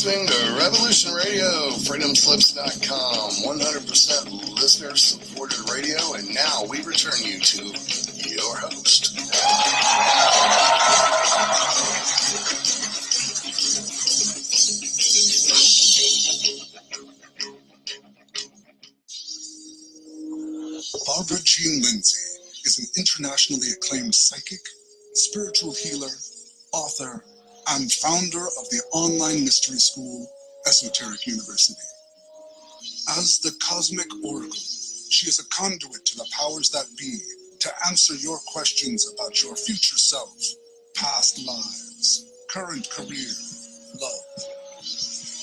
listening to Revolution Radio, freedomslips.com, 100% listener-supported radio, and now we return you to your host. Barbara Jean Lindsey is an internationally acclaimed psychic, spiritual healer, author, and founder of the online mystery school, Esoteric University. As the Cosmic Oracle, she is a conduit to the powers that be to answer your questions about your future self, past lives, current career, love.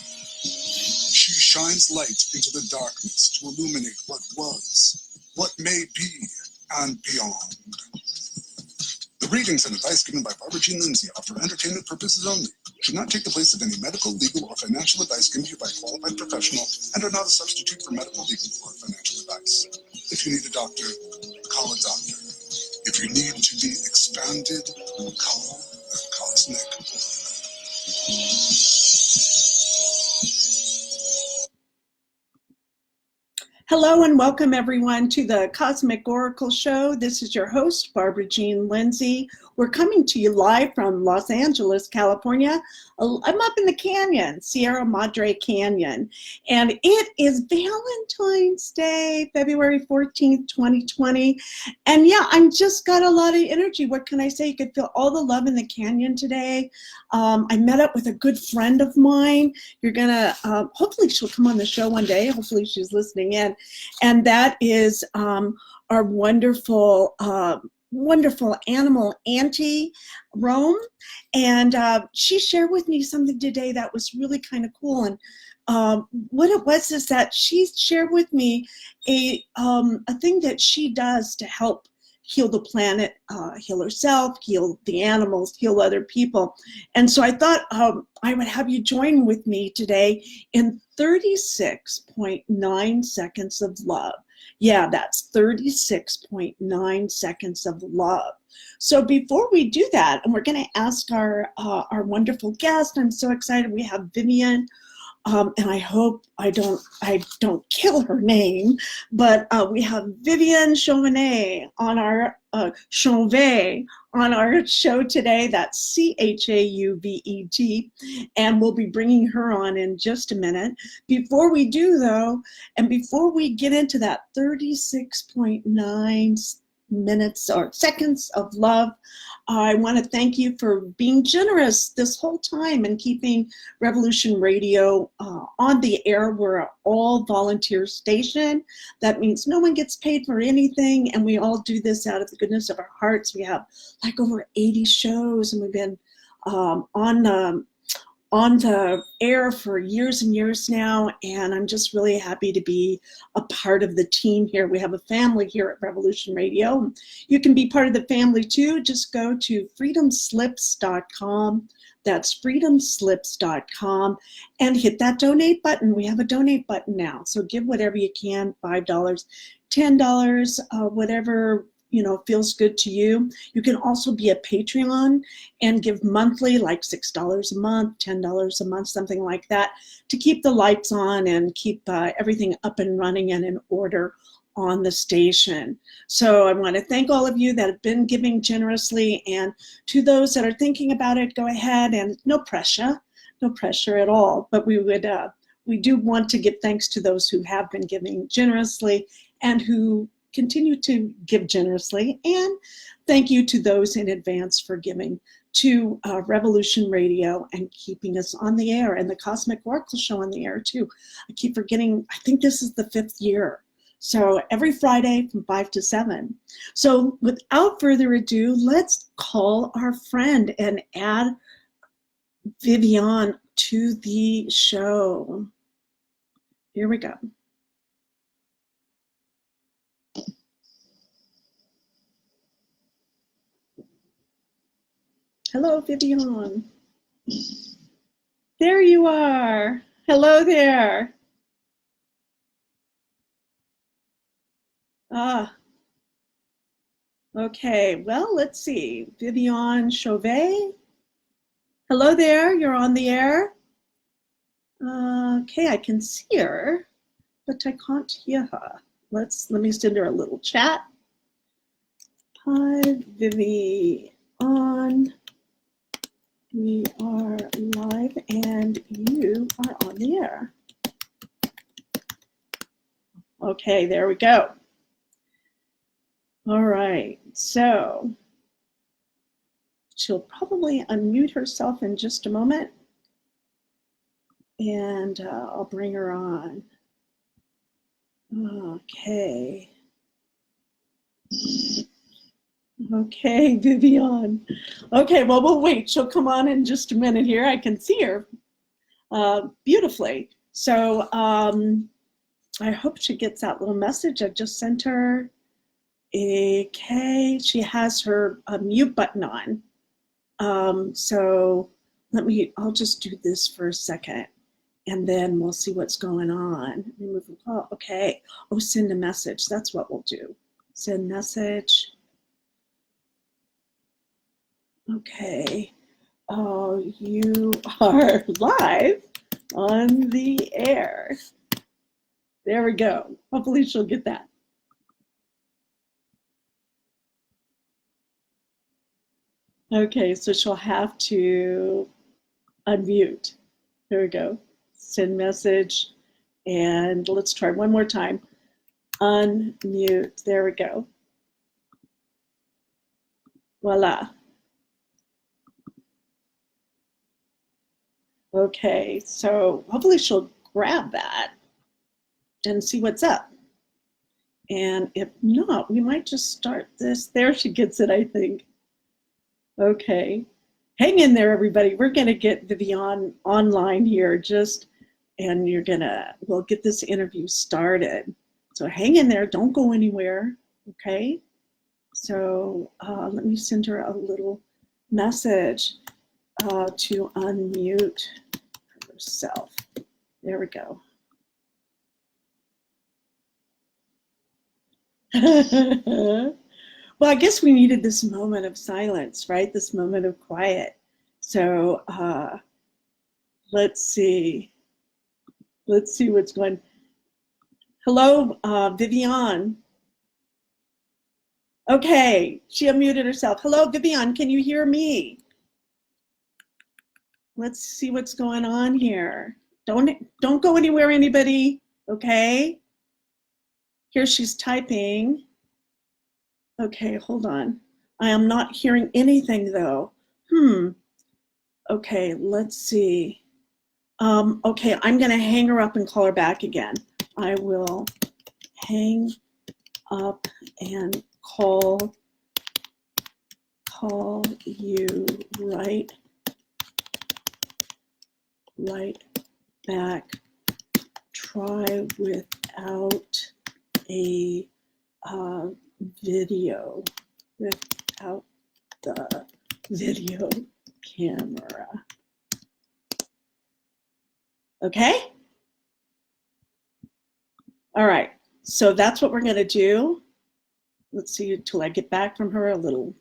She shines light into the darkness to illuminate what was, what may be, and beyond. The readings and advice given by Barbara Jean Lindsey are for entertainment purposes only, should not take the place of any medical, legal, or financial advice given to you by a qualified professional, and are not a substitute for medical, legal, or financial advice. If you need a doctor, call a doctor. If you need to be expanded, call the Cosmic Oracle. Hello and welcome everyone to the Cosmic Oracle Show. This is your host, Barbara Jean Lindsey. We're coming to you live from Los Angeles, California. I'm up in the canyon, Sierra Madre Canyon, and it is Valentine's Day, February 14th, 2020. And yeah, I'm just got a lot of energy. What can I say? You could feel all the love in the canyon today. I met up with a good friend of mine. You're gonna, hopefully she'll come on the show one day. Hopefully she's listening in. And that is our wonderful, wonderful animal auntie, Rome. And she shared with me something today that was really kind of cool. And what it was is that she shared with me a thing that she does to help heal the planet, heal herself, heal the animals, heal other people. And so I thought I would have you join with me today in 36.9 seconds of love. Yeah, that's 36.9 seconds of love. So before we do that, and we're going to ask our wonderful guest, I'm so excited. We have Viviane. And I hope I don't kill her name, but we have VIVIANE Chauvenet on our Chauvet on our show today. That's CHAUVET, and we'll be bringing her on in just a minute. Before we do though, and before we get into that 36.9 minutes or seconds of love, I want to thank you for being generous this whole time and keeping Revolution Radio on the air. We're an all volunteer station. That means no one gets paid for anything, and we all do this out of the goodness of our hearts. We have like over 80 shows, and we've been on the air for years and years now, and I'm just really happy to be a part of the team here. We have a family here at Revolution Radio. You can be part of the family too. Just go to freedomslips.com. That's freedomslips.com, and hit that donate button. We have a donate button now, so give whatever you can, $5, $10, whatever feels good to you. You can also be a Patreon and give monthly, like $6 a month, $10 a month, something like that, to keep the lights on and keep everything up and running and in order on the station. So I want to thank all of you that have been giving generously, and to those that are thinking about it, go ahead, and no pressure at all. But we do want to give thanks to those who have been giving generously and who continue to give generously, and thank you to those in advance for giving to Revolution Radio and keeping us on the air, and the Cosmic Oracle Show on the air too. I keep forgetting, I think this is the 5th year. So every Friday from 5 to 7. So without further ado, let's call our friend and add Viviane to the show. Here we go. Hello, Viviane. There you are. Hello there. Okay, well, let's see. Viviane Chauvet. Hello there, you're on the air. Okay, I can see her, but I can't hear her. Let me send her a little chat. Hi, Viviane. We are live and you are on the air. Okay, there we go. All right, so she'll probably unmute herself in just a moment, and I'll bring her on. Okay. Okay, Viviane. Okay, well, we'll wait. She'll come on in just a minute here. I can see her beautifully. So I hope she gets that little message. I just sent her. Okay, she has her mute button on. So I'll just do this for a second, and then we'll see what's going on. Remove the call. Okay. Oh, send a message. That's what we'll do. Send message. Okay. Oh, you are live on the air. There we go. Hopefully she'll get that. Okay, so she'll have to unmute. There we go. Send message. And let's try one more time. Unmute. There we go. Voila. Okay, so hopefully she'll grab that and see what's up. And if not, we might just start this. There she gets it, I think. Okay. Hang in there, everybody. We're going to get Viviane online here and we'll get this interview started. So hang in there. Don't go anywhere. Okay. So let me send her a little message to unmute herself. There we go. Well, I guess we needed this moment of silence, right? This moment of quiet. So let's see. Let's see what's going. Hello, Viviane. Okay, she unmuted herself. Hello, Viviane, can you hear me? Let's see what's going on here. Don't go anywhere, anybody, okay? Here she's typing. Okay, hold on. I am not hearing anything though. Okay, let's see. Okay, I'm gonna hang her up and call her back again. I will hang up and call you right back. Try without a video, without the video camera. Okay? All right, so that's what we're gonna do. Let's see until I get back from her, a little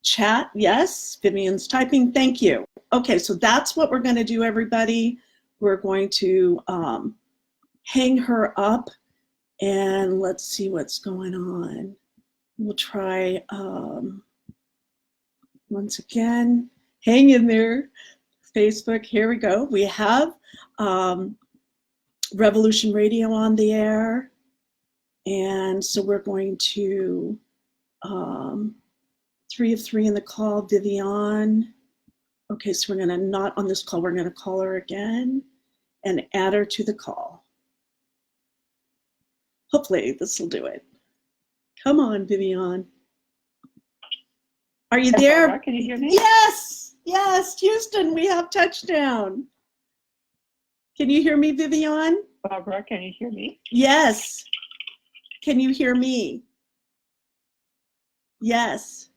chat. Yes, Viviane's typing, thank you. Okay, so that's what we're gonna do, everybody. We're going to hang her up and let's see what's going on. We'll try, once again, hang in there, Facebook, here we go. We have Revolution Radio on the air. And so we're going to 3 of 3 in the call, Viviane. Okay, so we're gonna not on this call, we're gonna call her again and add her to the call. Hopefully this will do it. Come on, Viviane. Are you there? Barbara, can you hear me? Yes, yes, Houston, we have touchdown. Can you hear me, Viviane? Barbara, can you hear me? Yes. Can you hear me? Yes.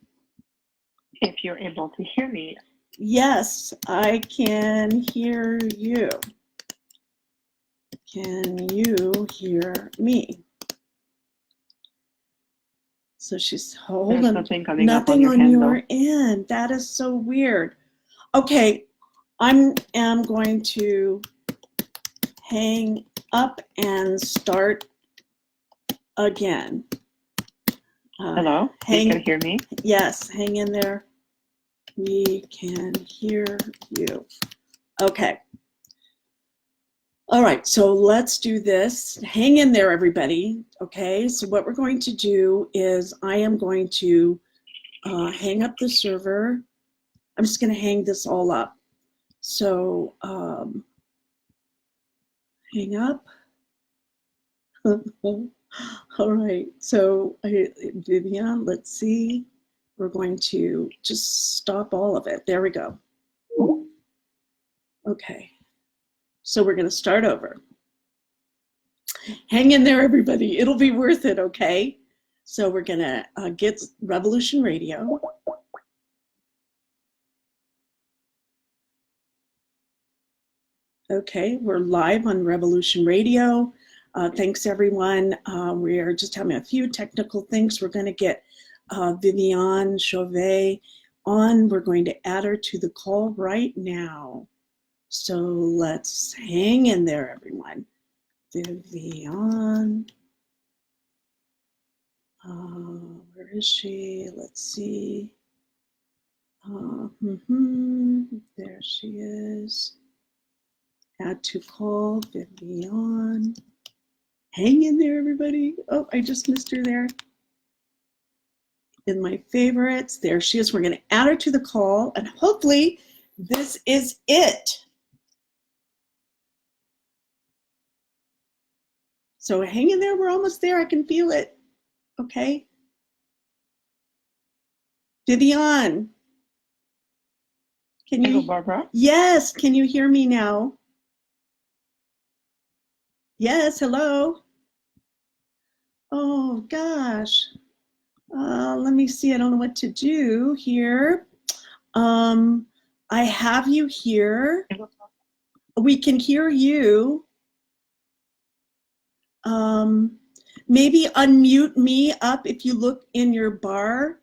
If you're able to hear me. Yes, I can hear you. Can you hear me? So she's holding nothing nothing on your end. That is so weird. Okay, I am going to hang up and start again. Hello? You can hear me? Yes, hang in there. We can hear you. Okay. All right, so let's do this. Hang in there, everybody. Okay, so what we're going to do is I am going to hang up the server. I'm just going to hang this all up. So hang up. All right, so Vivian, let's see. We're going to just stop all of it. There we go. Okay, so we're going to start over. Hang in there, everybody. It'll be worth it, okay? So we're going to get Revolution Radio. Okay, we're live on Revolution Radio. Thanks, everyone. We are just having a few technical things. We're going to get VIVIANE CHAUVET on. We're going to add her to the call right now. So let's hang in there, everyone. VIVIANE. Where is she? Let's see. There she is. Add to call, VIVIANE. Hang in there, everybody. Oh, I just missed her there. In my favorites, there she is. We're going to add her to the call, and hopefully this is it. So hang in there. We're almost there. I can feel it. Okay. VIVIANE. Can you? Hello, Barbara. Yes. Can you hear me now? Yes. Hello. Oh gosh. Let me see. I don't know what to do here. I have you here. We can hear you. Maybe unmute me up if you look in your bar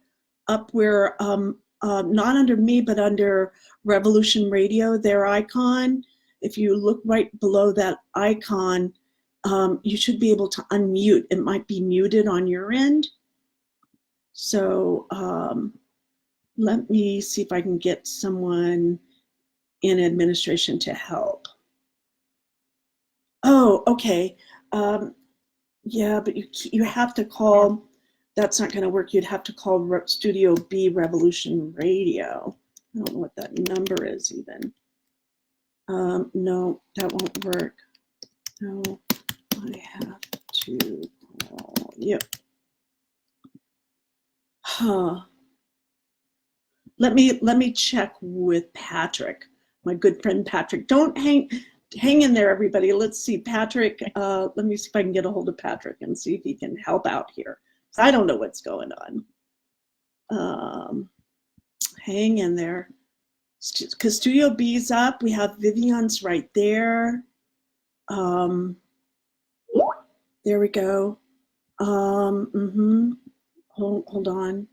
up where, not under me, but under Revolution Radio, their icon. If you look right below that icon, you should be able to unmute. It might be muted on your end. So let me see if I can get someone in administration to help. Oh, okay. Yeah, but you have to call, that's not going to work. You'd have to call Studio B Revolution Radio. I don't know what that number is even. No, that won't work. No, I have to call you. Huh. Let me check with Patrick, my good friend Patrick. Don't hang in there, everybody. Let's see, Patrick. Let me see if I can get a hold of Patrick and see if he can help out here. I don't know what's going on. Hang in there. Because Studio B's up. We have Vivian's right there. There we go. Hold on.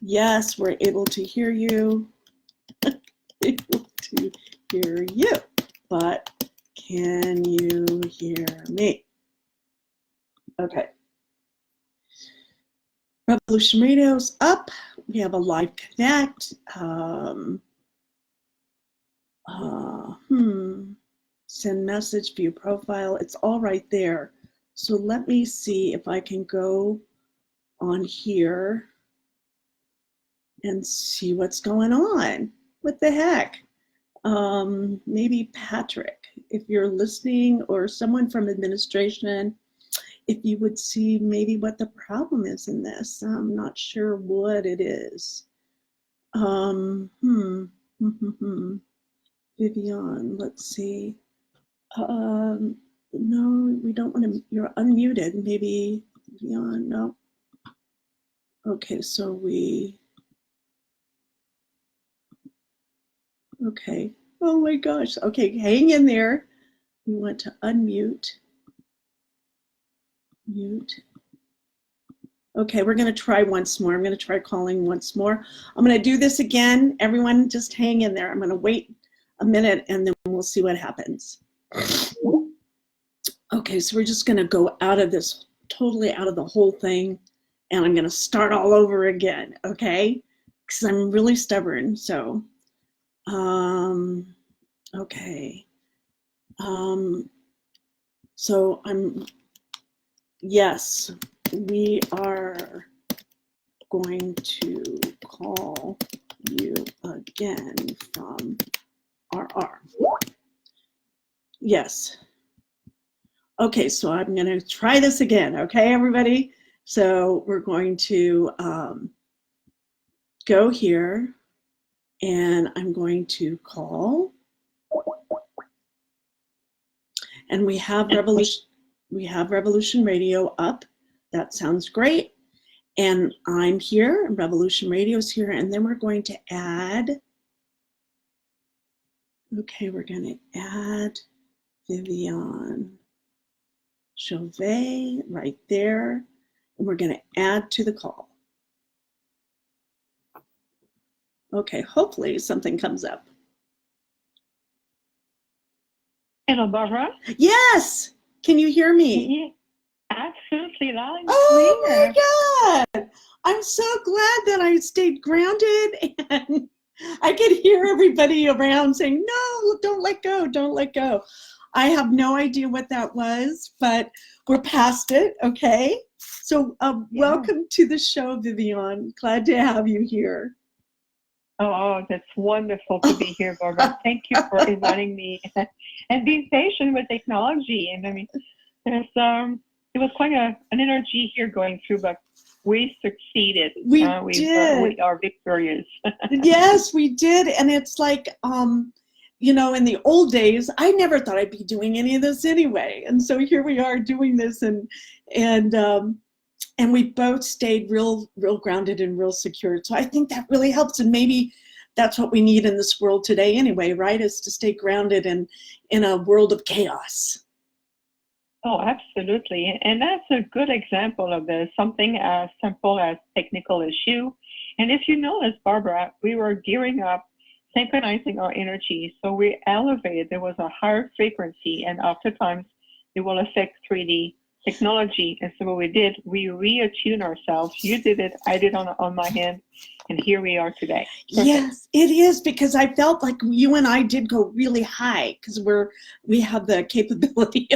Yes, we're able to hear you. Able to hear you. But can you hear me? Okay. Revolution Radio's up. We have a live connect. Send message, view profile. It's all right there. So let me see if I can go on here and see what's going on. What the heck? Maybe Patrick, if you're listening, or someone from administration, if you would see maybe what the problem is in this. I'm not sure what it is. Vivian, let's see. No, we don't want to, you're unmuted. Maybe, Vivian, no. Okay, so okay. Oh my gosh. Okay, hang in there. We want to unmute. Mute. Okay, we're going to try once more. I'm going to try calling once more. I'm going to do this again. Everyone just hang in there. I'm going to wait a minute and then we'll see what happens. Okay, so we're just going to go out of this, totally out of the whole thing, and I'm going to start all over again, okay? Because I'm really stubborn, so, okay. So yes, we are going to call you again from RR. Yes. Okay, so I'm going to try this again, okay, everybody? So we're going to go here, and I'm going to call, and we have Revolution Radio up. That sounds great. And I'm here, and Revolution Radio is here, and then we're going to add, okay, we're going to add VIVIANE Chauvet right there, and we're going to add to the call. Okay, hopefully something comes up. Hello, Barbara. Yes, can you hear me? Yeah, absolutely loud and Oh clear. my God, I'm so glad that I stayed grounded and I could hear everybody around saying, no, don't let go, don't let go. I have no idea what that was, but we're past it, okay? So welcome to the show, VIVIANE. Glad to have you here. Oh, that's wonderful to be here, Barbara. Thank you for inviting me and being patient with technology. And I mean, it was quite an energy here going through, but we succeeded. We did. We are victorious. Yes, we did. And it's like, you know, in the old days, I never thought I'd be doing any of this anyway. And so here we are doing this, and we both stayed real grounded and real secure. So I think that really helps, and maybe that's what we need in this world today anyway, right? Is to stay grounded in a world of chaos. Oh, absolutely. And that's a good example of something as simple as technical issue. And if you notice, Barbara, we were gearing up, synchronizing our energy. So we elevated, there was a higher frequency, and oftentimes it will affect 3D technology. And so what we did, we reattuned ourselves. You did it, I did on my hand, and here we are today. Perfect. Yes, it is, because I felt like you and I did go really high because we have the capability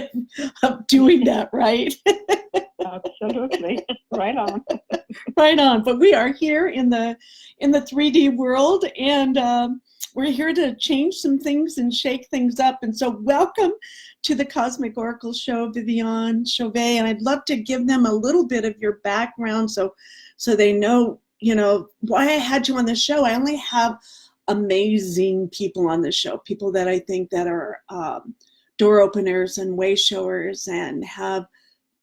of doing that, right? Absolutely. Right on. Right on. But we are here in the 3D world, and we're here to change some things and shake things up. And so welcome to the Cosmic Oracle Show, VIVIANE Chauvet. And I'd love to give them a little bit of your background so they know, you know, why I had you on the show. I only have amazing people on the show, people that I think that are door openers and way showers and have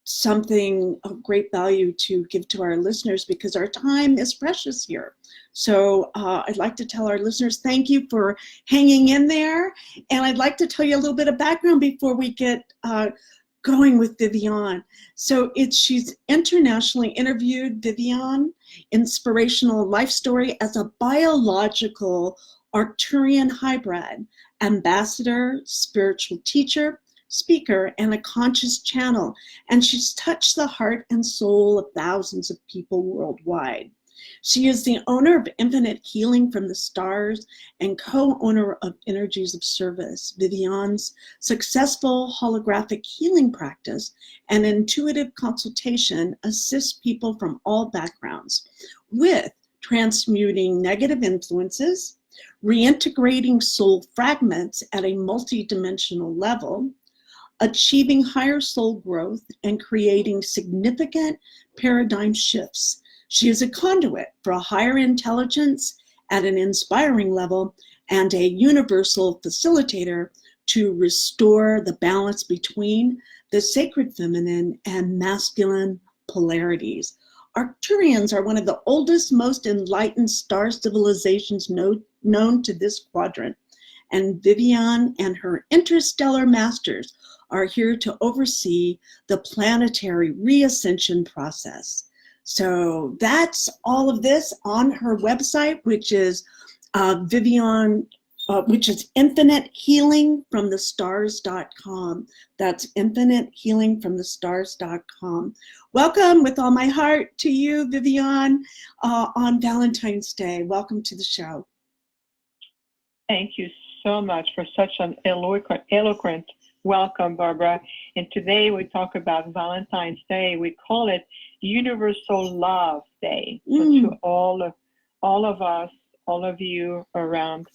something of great value to give to our listeners, because our time is precious here. So I'd like to tell our listeners thank you for hanging in there, and I'd like to tell you a little bit of background before we get going with VIVIANE. So she's internationally interviewed. VIVIANE, inspirational life story as a biological Arcturian hybrid, ambassador, spiritual teacher, speaker, and a conscious channel, and she's touched the heart and soul of thousands of people worldwide. She is the owner of Infinite Healing from the Stars and co-owner of Energies of Service, VIVIANE's successful holographic healing practice and intuitive consultation assists people from all backgrounds with transmuting negative influences, reintegrating soul fragments at a multidimensional level, achieving higher soul growth, and creating significant paradigm shifts. She is a conduit for a higher intelligence at an inspiring level and a universal facilitator to restore the balance between the sacred feminine and masculine polarities. Arcturians are one of the oldest, most enlightened star civilizations known to this quadrant, and VIVIANE and her interstellar masters are here to oversee the planetary Re-Ascension process. So that's all of this on her website, which is VIVIANE which is infinitehealingfromthestars.com. That's infinitehealingfromthestars.com. Welcome with all my heart to you, Viviane, on Valentine's Day. Welcome to the show. Thank you so much for such an eloquent welcome, Barbara. And today we talk about Valentine's Day. We call it Universal Love Day. So to all of us, all of you around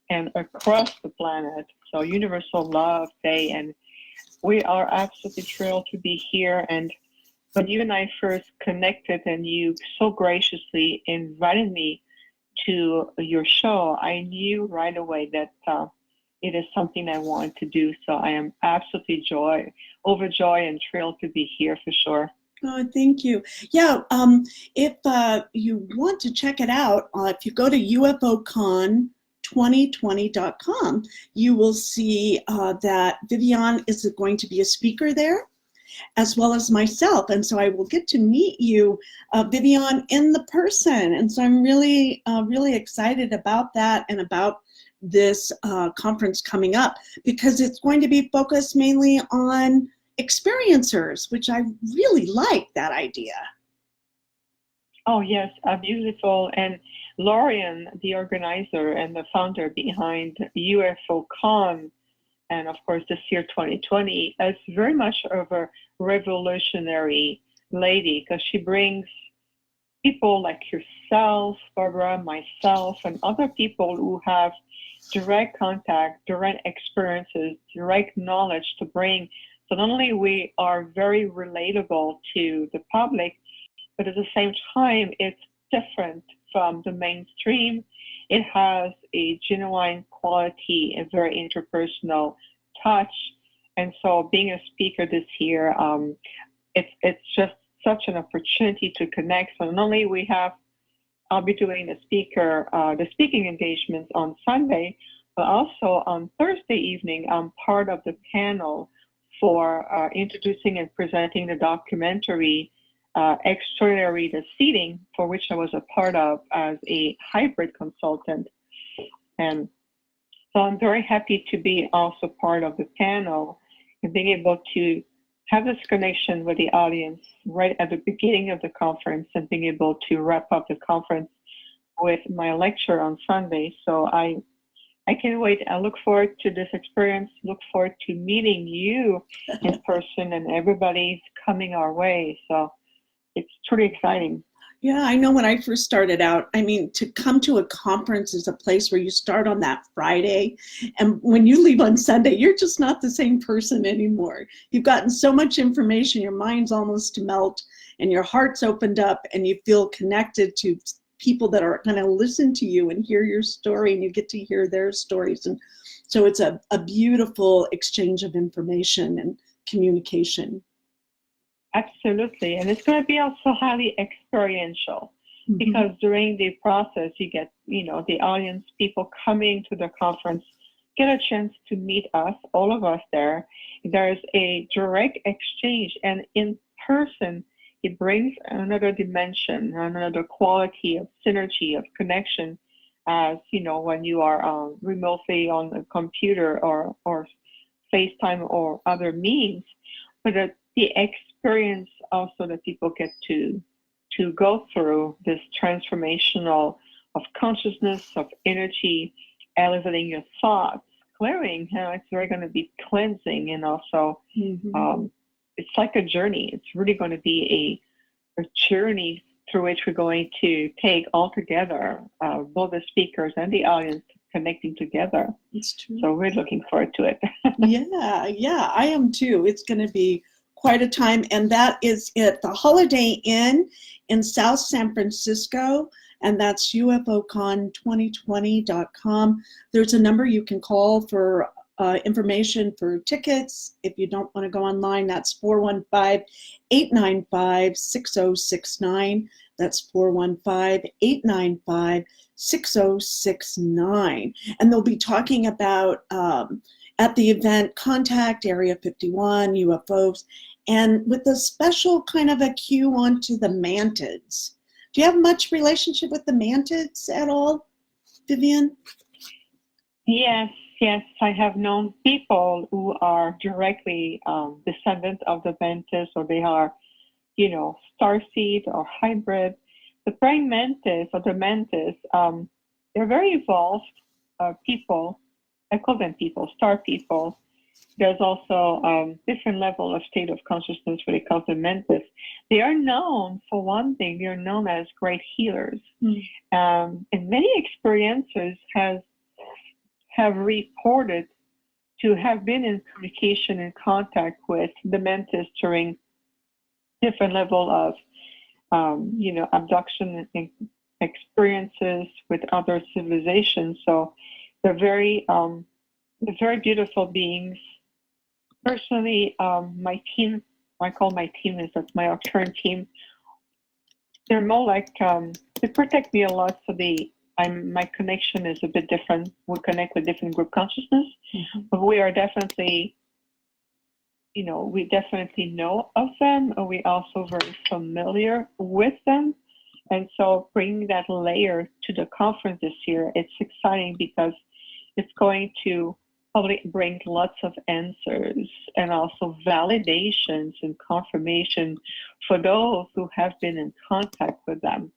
and across the planet. So Universal Love Day. And we are absolutely thrilled to be here. And when you and I first connected and you so graciously invited me to your show, I knew right away that it is something I want to do. So I am absolutely overjoyed and thrilled to be here for sure. Oh, thank you. Yeah, if you want to check it out, if you go to UFOcon2020.com, you will see that Viviane is going to be a speaker there, as well as myself. And so I will get to meet you, Viviane, in the person. And so I'm really, really excited about that and about this conference coming up, because it's going to be focused mainly on experiencers, which I really like that idea. Oh, yes, beautiful. And Lorian, the organizer and the founder behind UFOcon, and of course this year 2020, is very much of a revolutionary lady, because she brings people like yourself, Barbara, myself, and other people who have direct contact, direct experiences, direct knowledge to bring. So not only we are very relatable to the public, but at the same time, it's different from the mainstream. It has a genuine quality, a very interpersonal touch. And so being a speaker this year, it's just such an opportunity to connect. So not only I'll be doing the speaking engagements on Sunday, but also on Thursday evening, I'm part of the panel for introducing and presenting the documentary Extraordinary the Seeding, for which I was a part of as a hybrid consultant. And so I'm very happy to be also part of the panel and being able to have this connection with the audience right at the beginning of the conference, and being able to wrap up the conference with my lecture on Sunday. So I can't wait. I look forward to this experience, look forward to meeting you in person and everybody's coming our way. So it's pretty exciting. Yeah, I know when I first started out, I mean, to come to a conference is a place where you start on that Friday, and when you leave on Sunday, you're just not the same person anymore. You've gotten so much information, your mind's almost to melt, and your heart's opened up, and you feel connected to people that are going to listen to you and hear your story, and you get to hear their stories. And so it's a beautiful exchange of information and communication. Absolutely. And it's going to be also highly experiential, because during the process, you get, the audience, people coming to the conference, get a chance to meet us, all of us there. There's a direct exchange, and in person, it brings another dimension, another quality of synergy, of connection, as, when you are remotely on a computer or FaceTime or other means. But the experience also that people get to go through this transformational of consciousness, of energy, elevating your thoughts, clearing, it's very going to be cleansing, and also it's like a journey. It's really going to be a journey through which we're going to take all together, both the speakers and the audience connecting together. It's true. So we're looking forward to it. Yeah, I am too. It's going to be quite a time, and that is at the Holiday Inn in South San Francisco, and that's UFOcon2020.com. There's a number you can call for information for tickets. If you don't want to go online, that's 415-895-6069. That's 415-895-6069. And they'll be talking about, at the event, contact Area 51, UFOs, and with a special kind of a cue onto the mantids. Do you have much relationship with the mantids at all, Viviane? Yes, yes, I have known people who are directly descendants of the mantis, or they are, starseed or hybrid. The praying mantis or the mantis, they're very evolved people. I call them people, star people. There's also different level of state of consciousness when it comes to mantis. They are known, for one thing, they are known as great healers. And many experiencers have reported to have been in communication and contact with the mantis during different level of, abduction experiences with other civilizations. So they're very beautiful beings. Personally, my team, I call my team is that's my Arcturian team. They're more like they protect me a lot. So my connection is a bit different. We connect with different group consciousness, but we are definitely, we definitely know of them, and we also very familiar with them. And so bringing that layer to the conference this year, it's exciting because it's going to probably bring lots of answers and also validations and confirmation for those who have been in contact with them.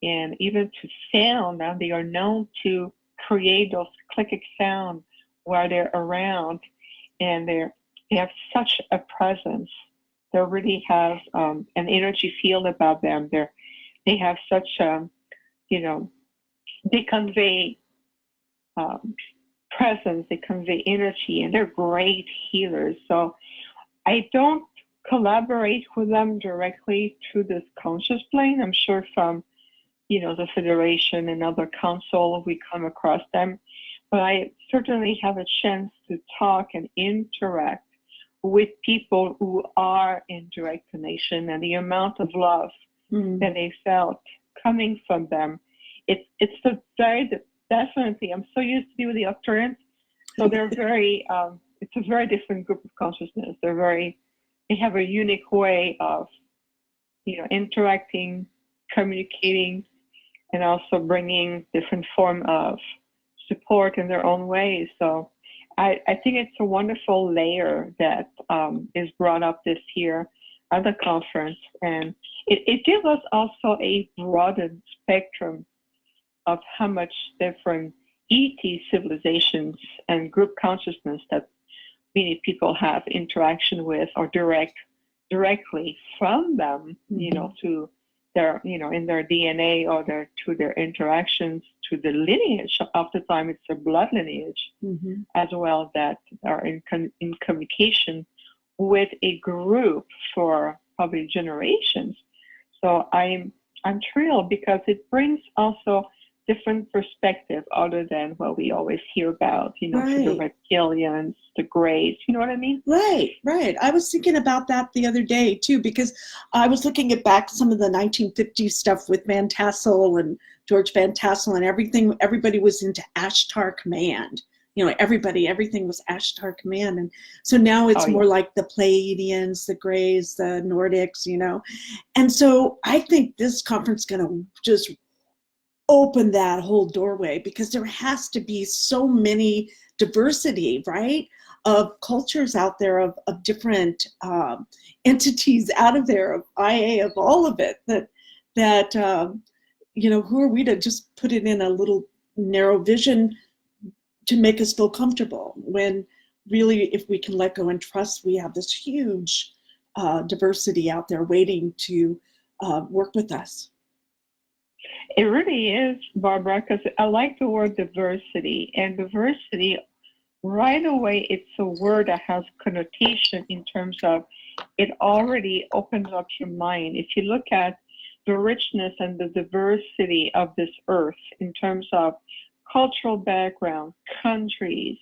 And even to sound, and they are known to create those clicking sound while they're around, and they have such a presence. They really have an energy field about them. They have such they convey presence, they convey energy, and they're great healers. So I don't collaborate with them directly through this conscious plane. I'm sure from the Federation and other council, we come across them. But I certainly have a chance to talk and interact with people who are in direct connection, and the amount of love that they felt coming from them. It's a very, definitely, I'm so used to be with the Arcturians, so they're very, it's a very different group of consciousness. They have a unique way of, interacting, communicating, and also bringing different form of support in their own ways. So I think it's a wonderful layer that is brought up this year at the conference. And it gives us also a broadened spectrum of how much different ET civilizations and group consciousness that many people have interaction with or directly from them, to their, in their DNA or to their interactions, to the lineage. Oftentimes it's a blood lineage as well that are in communication with a group for probably generations. So I'm thrilled because it brings also different perspective other than what we always hear about, to the reptilians, the greys, you know what I mean? Right. I was thinking about that the other day too, because I was looking at back some of the 1950s stuff with Van Tassel and George Van Tassel and everything. Everybody was into Ashtar Command. Everything was Ashtar Command. And so now it's more like the Pleiadians, the Greys, the Nordics, And so I think this conference is going to just open that whole doorway, because there has to be so many diversity, right, of cultures out there, of different entities out of there, of IA, of all of it, that who are we to just put it in a little narrow vision to make us feel comfortable, when really, if we can let go and trust, we have this huge diversity out there waiting to work with us. It really is, Barbara, because I like the word diversity. And diversity, right away, it's a word that has connotation in terms of it already opens up your mind. If you look at the richness and the diversity of this earth in terms of cultural background, countries,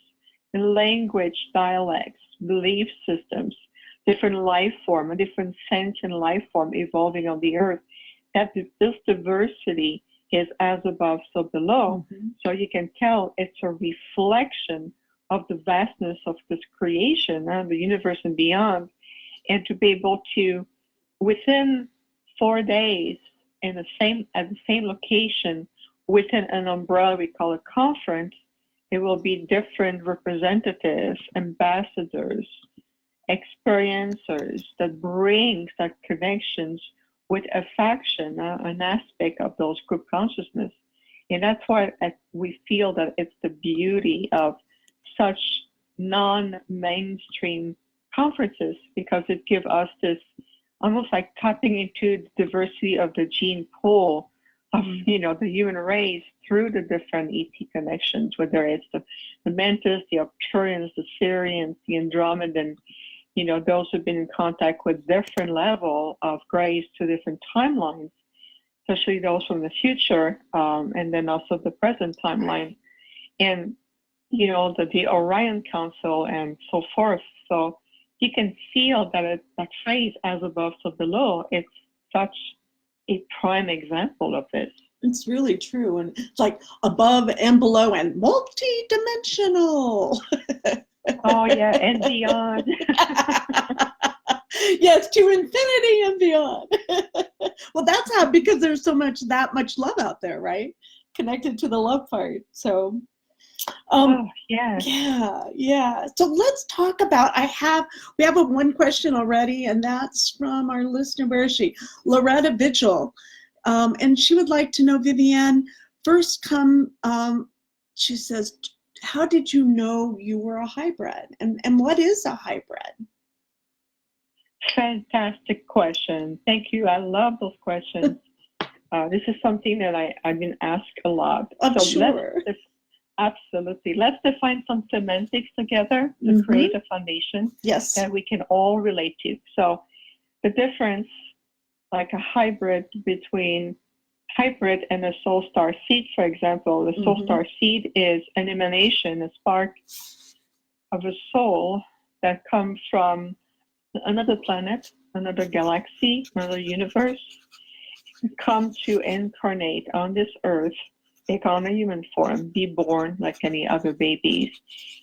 language, dialects, belief systems, different life form, a different sentient life form evolving on the earth, that this diversity is as above, so below. So you can tell it's a reflection of the vastness of this creation and the universe and beyond. And to be able to, within 4 days, at the same location, within an umbrella we call a conference, It will be different representatives, ambassadors, experiencers that brings that connections with a faction, an aspect of those group consciousness. And that's why we feel that it's the beauty of such non-mainstream conferences, because it gives us this almost like tapping into the diversity of the gene pool of, the human race through the different ET connections, whether it's the Mantis, the Arcturians, the Syrians, the Andromedan, those who've been in contact with different level of grace to different timelines, especially those from the future, and then also the present timeline. And, the Orion Council and so forth. So you can feel that that phrase, as above, so below, it's such a prime example of this. It's really true. And it's like above and below and multi-dimensional. Oh, yeah, and beyond. Yes, to infinity and beyond. Well, that's how, because there's that much love out there, right? Connected to the love part. So, yeah. So let's talk about, we have one question already, and that's from our listener. Where is she? Loretta Vigil. And she would like to know, Viviane, she says, how did you know you were a hybrid? And what is a hybrid? Fantastic question. Thank you. I love those questions. This is something that I've been asked a lot. I'm sure. Absolutely. Let's define some semantics together to create a foundation that we can all relate to. So the difference, like a hybrid between hybrid and a soul star seed, for example, the soul star seed is an emanation, a spark of a soul that comes from another planet, another galaxy, another universe, come to incarnate on this earth, take on a human form, be born like any other babies,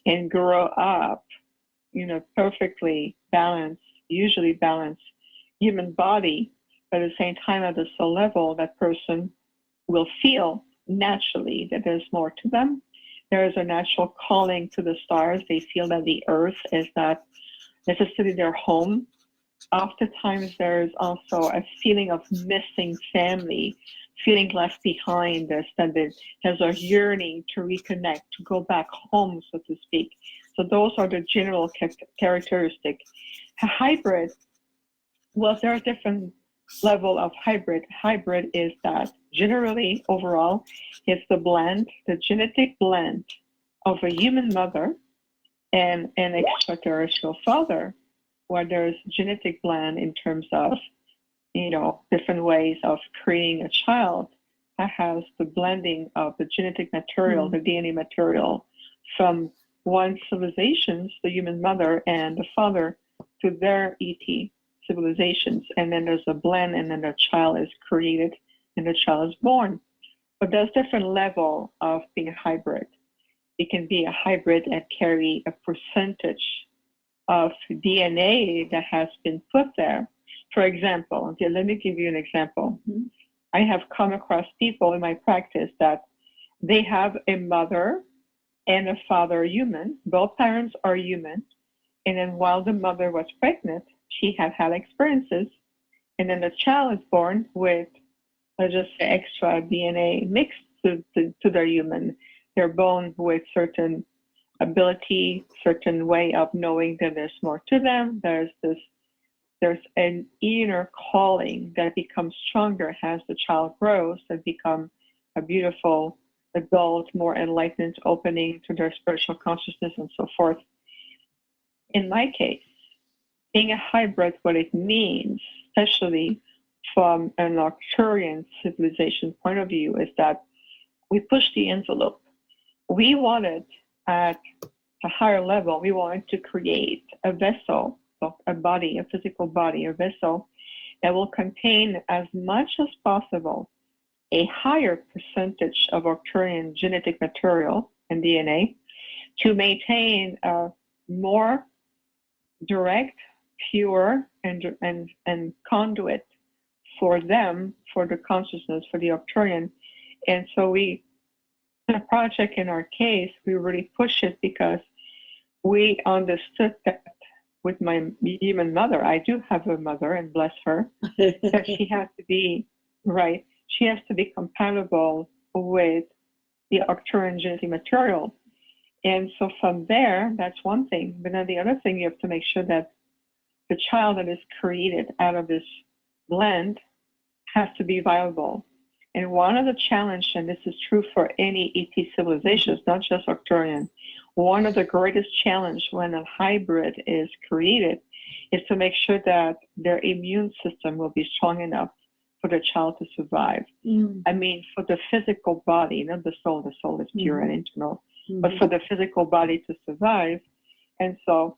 and grow up, perfectly balanced, usually balanced human body. But at the same time, at the soul level, that person will feel naturally that there's more to them. There is a natural calling to the stars. They feel that the earth is not necessarily their home. Oftentimes, there's also a feeling of missing family, feeling left behind. There's a yearning to reconnect, to go back home, so to speak. So those are the general characteristics. A hybrid, well, there are different level of hybrid. Hybrid is that generally, overall, it's the genetic blend of a human mother and an extraterrestrial father, where there's genetic blend in terms of, different ways of creating a child that has the blending of the genetic material, the DNA material from one civilizations, the human mother and the father, to their ET civilizations. And then there's a blend, and then the child is created and the child is born. But there's different level of being a hybrid. It can be a hybrid and carry a percentage of DNA that has been put there. For example, let me give you an example. I have come across people in my practice that they have a mother and a father human. Both parents are human. And then while the mother was pregnant, she had experiences. And then the child is born with just extra DNA mixed to their human. They're born with certain ability, certain way of knowing that there's more to them. There's an inner calling that becomes stronger as the child grows and become a beautiful adult, more enlightened, opening to their spiritual consciousness and so forth. In my case, being a hybrid, what it means, especially from an Arcturian civilization point of view, is that we push the envelope. We wanted, at a higher level, we wanted to create a vessel, a body, a physical body, a vessel that will contain as much as possible a higher percentage of Arcturian genetic material and DNA to maintain a more direct, pure, and conduit for them, for the consciousness, for the Arcturian. And so we the project in our case, we really pushed it because we understood that with my human mother, I do have a mother, and bless her, that she has to be, right, she has to be compatible with the Arcturian genetic material. And so from there, that's one thing. But then the other thing, you have to make sure that the child that is created out of this blend has to be viable. And one of the challenges, and this is true for any ET civilizations, not just Arcturian, one of the greatest challenges when a hybrid is created is to make sure that their immune system will be strong enough for the child to survive. I mean, for the physical body, not the soul is pure and internal, but for the physical body to survive. And so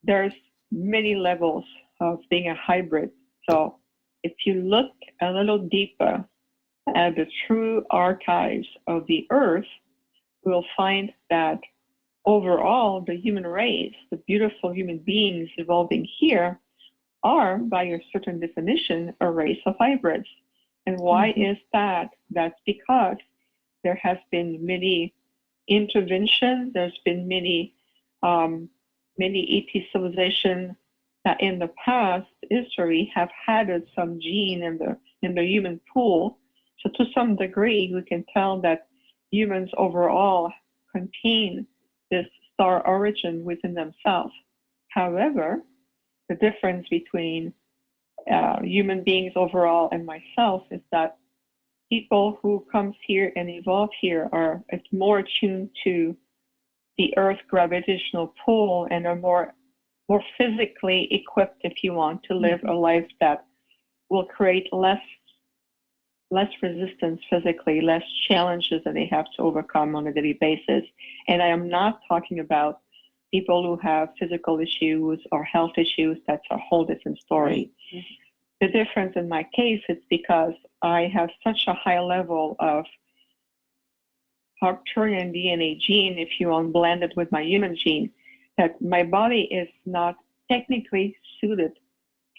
there's many levels of being a hybrid. So if you look a little deeper at the true archives of the Earth, we'll find that overall, the human race, the beautiful human beings evolving here, are, by a certain definition, a race of hybrids. And why is that? That's because there has been many interventions. There's been many ET civilizations that in the past history have had some gene in the human pool. So to some degree, we can tell that humans overall contain this star origin within themselves. However, the difference between human beings overall and myself is that people who comes here and evolve here are more attuned to the Earth gravitational pull and are more physically equipped, if you want, to live a life that will create less resistance physically, less challenges that they have to overcome on a daily basis. And I am not talking about people who have physical issues or health issues. That's a whole different story. The difference in my case is because I have such a high level of Arcturian DNA gene, if you want, blended with my human gene, that my body is not technically suited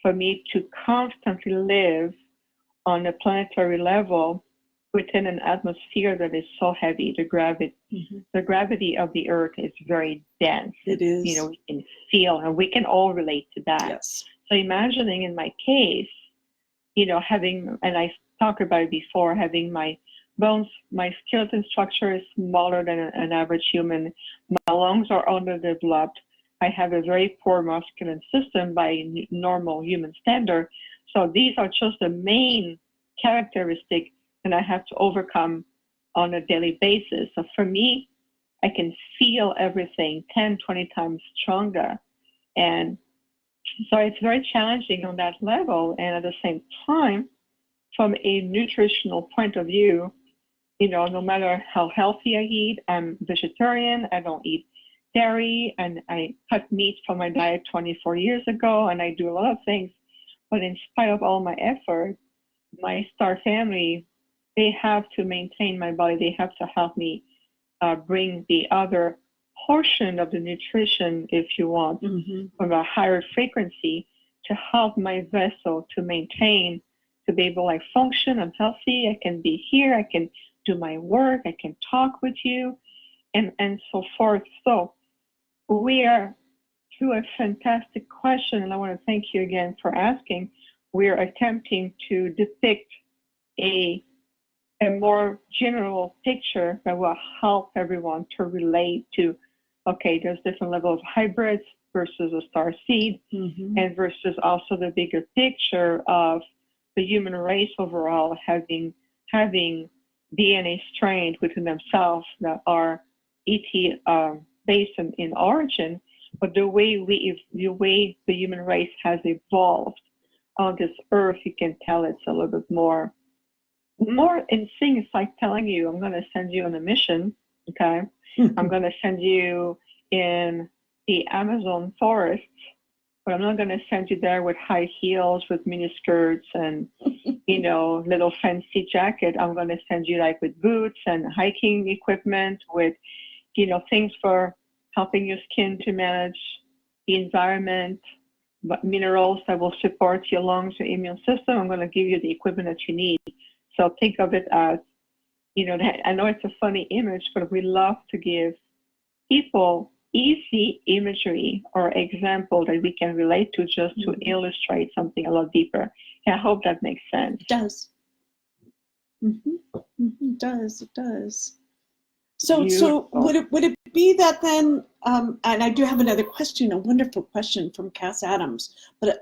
for me to constantly live on a planetary level within an atmosphere that is so heavy. The gravity of the Earth is very dense. It is. You know, we can feel, and we can all relate to that. Yes. So imagining in my case, you know, having, and I talked about it before, having my bones, my skeleton structure is smaller than an average human. My lungs are underdeveloped. I have a very poor muscular system by normal human standard. So these are just the main characteristics that I have to overcome on a daily basis. So for me, I can feel everything 10, 20 times stronger. And so it's very challenging on that level. And at the same time, from a nutritional point of view, you know, no matter how healthy I eat, I'm vegetarian, I don't eat dairy, and I cut meat from my diet 24 years ago, and I do a lot of things. But in spite of all my effort, my star family, they have to maintain my body. They have to help me bring the other portion of the nutrition, if you want, from a higher frequency to help my vessel to maintain, to be able to function. I'm healthy. I can be here. I can do my work. I can talk with you, and so forth. So we are, through a fantastic question, and I want to thank you again for asking, we're attempting to depict a more general picture that will help everyone to relate to, okay, there's different level of hybrids versus a star seed, and versus also the bigger picture of the human race overall having DNA strains within themselves that are ET based in origin, but the way the human race has evolved on this Earth, you can tell it's a little bit more in sync. It's like telling you, I'm going to send you on a mission, okay? I'm going to send you in the Amazon forest, but I'm not going to send you there with high heels, with mini skirts and, you know, little fancy jacket. I'm going to send you like with boots and hiking equipment, with, you know, things for helping your skin to manage the environment, but minerals that will support your lungs, your immune system. I'm going to give you the equipment that you need. So think of it as I know it's a funny image, but we love to give people easy imagery or example that we can relate to just to illustrate something a lot deeper. I hope that makes sense. It does. It does. It does. So would it be that then? And I do have another question, a wonderful question from Cass Adams. But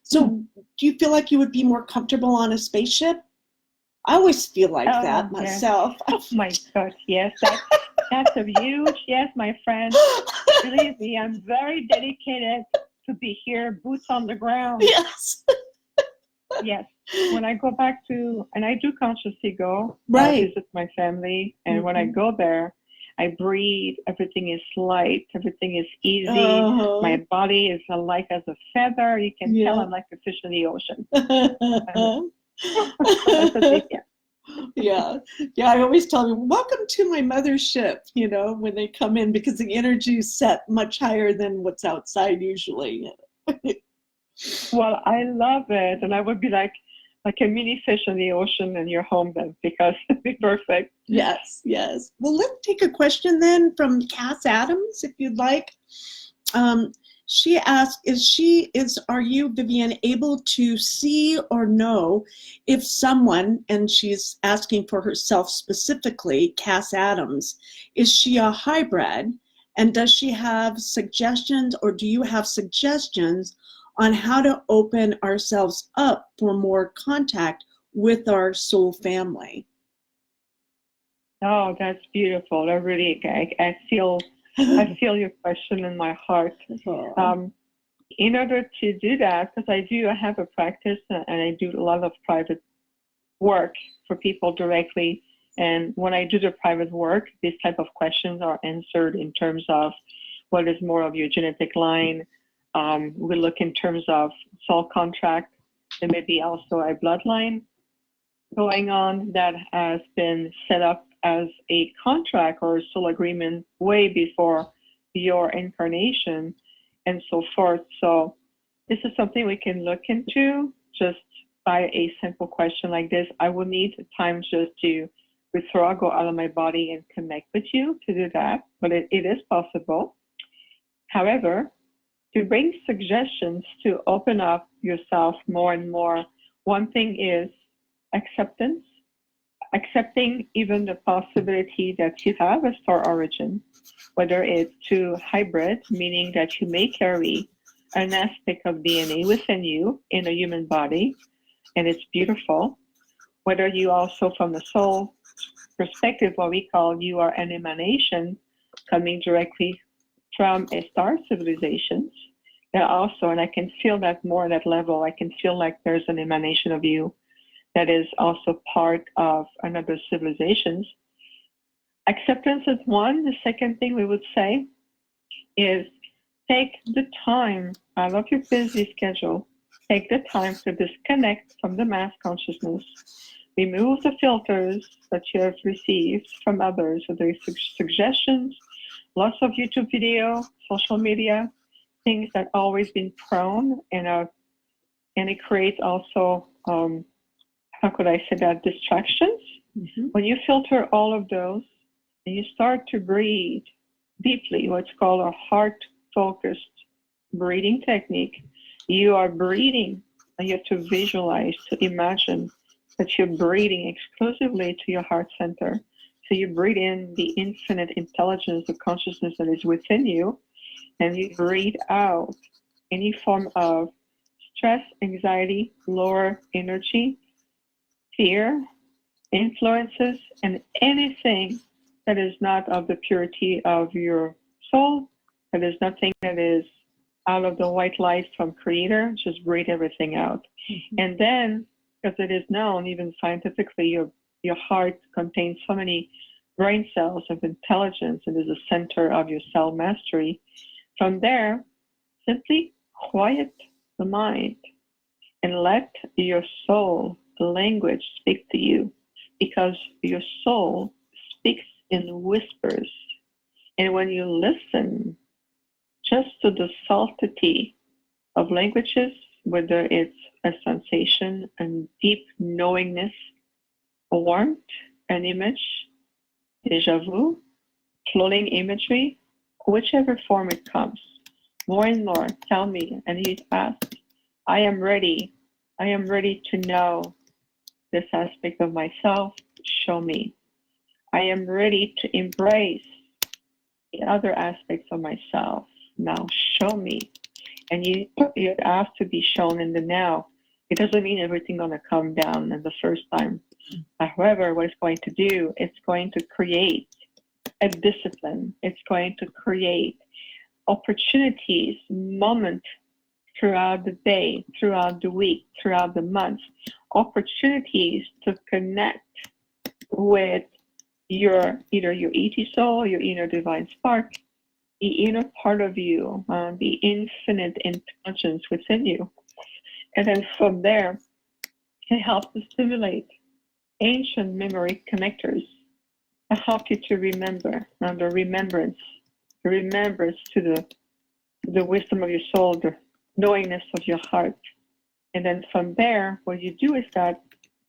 so, do you feel like you would be more comfortable on a spaceship? I always feel like that myself. Oh my gosh, yes, that's a huge yes, my friend. Believe me, I'm very dedicated to be here, boots on the ground. Yes. Yes. When I go back to, and I do consciously go, visit my family, and when I go there, I breathe. Everything is light. Everything is easy. My body is light as a feather. You can tell I'm like a fish in the ocean. That's a big yeah. I always tell them, welcome to my mothership, when they come in, because the energy is set much higher than what's outside usually. Well, I love it, and I would be like a mini fish in the ocean in your home then, because it'd be perfect. Yes. Well, let's take a question then from Cass Adams, if you'd like. She asked, are you, Viviane, able to see or know if someone, and she's asking for herself specifically, Cass Adams, is she a hybrid? And does she have suggestions, or do you have suggestions on how to open ourselves up for more contact with our soul family? Oh, that's beautiful. I really, I feel your question in my heart. In order to do that, because I have a practice and I do a lot of private work for people directly. And when I do the private work, these type of questions are answered in terms of what is more of your genetic line. We look in terms of soul contract. There may be also a bloodline going on that has been set up as a contract or a soul agreement way before your incarnation and so forth. So this is something we can look into just by a simple question like this. I will need time just to withdraw, go out of my body and connect with you to do that, but it is possible. However, to bring suggestions to open up yourself more and more, one thing is acceptance, accepting even the possibility that you have a star origin, whether it's to hybrid, meaning that you may carry an aspect of DNA within you in a human body, and it's beautiful. Whether you also, from the soul perspective, what we call you are an emanation coming directly from a star civilization. That also, and I can feel that more at that level, I can feel like there's an emanation of you that is also part of another civilizations. Acceptance is one. The second thing we would say is take the time, out of your busy schedule, take the time to disconnect from the mass consciousness, remove the filters that you have received from others, so there's suggestions, lots of YouTube video, social media, things that always been prone, and it creates also, how could I say that, distractions. When you filter all of those and you start to breathe deeply, what's called a heart-focused breathing technique, you are breathing and you have to visualize, to imagine that you're breathing exclusively to your heart center. So you breathe in the infinite intelligence, the consciousness that is within you, and you breathe out any form of stress, anxiety, lower energy, fear, influences, and anything that is not of the purity of your soul, that is nothing that is out of the white light from Creator. Just breathe everything out. And then, because it is known, even scientifically, your heart contains so many brain cells of intelligence and is the center of your cell mastery. From there, simply quiet the mind and let your soul language speak to you, because your soul speaks in whispers. And when you listen just to the subtlety of languages, whether it's a sensation and deep knowingness, a warmth, an image, déjà vu, floating imagery, whichever form it comes. More and more, tell me. And he asked, I am ready. I am ready to know this aspect of myself. Show me. I am ready to embrace the other aspects of myself. Now show me. And you ask to be shown in the now. It doesn't mean everything's going to come down in the first time. However, what it's going to do, it's going to create a discipline. It's going to create opportunities, moments throughout the day, throughout the week, throughout the month, opportunities to connect with either your ET soul, your inner divine spark, the inner part of you, the infinite intelligence within you. And then from there, it helps to stimulate ancient memory connectors to help you to remember, and the remembrance to the wisdom of your soul, the knowingness of your heart. And then from there, what you do is that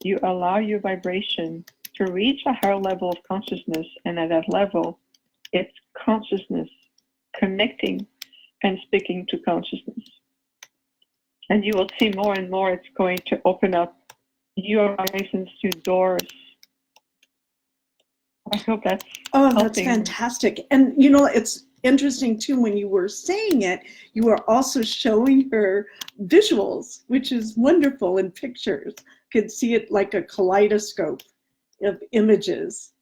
you allow your vibration to reach a higher level of consciousness. And at that level, it's consciousness connecting and speaking to consciousness. And you will see more and more it's going to open up your horizons to doors. I hope that's that's helping. fantastic. And you know, it's interesting too, when you were saying it, you were also showing her visuals, which is wonderful in pictures. Could see it like a kaleidoscope of images.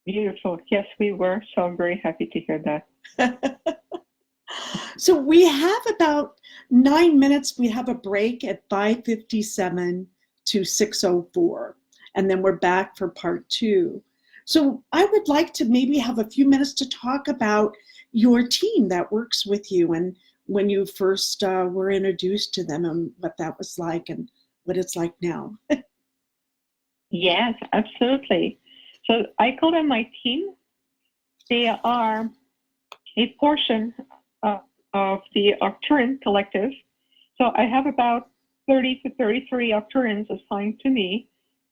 Beautiful. Yes, we were. So I'm very happy to hear that. So we have about 9 minutes. We have a break at 5:57 to 6:04, and then we're back for part 2. So I would like to maybe have a few minutes to talk about your team that works with you, and when you first were introduced to them, and what that was like and what it's like now. Yes, absolutely. So I call them my team. They are a portion of the Arcturian collective. So I have about 30 to 33 Arcturians assigned to me,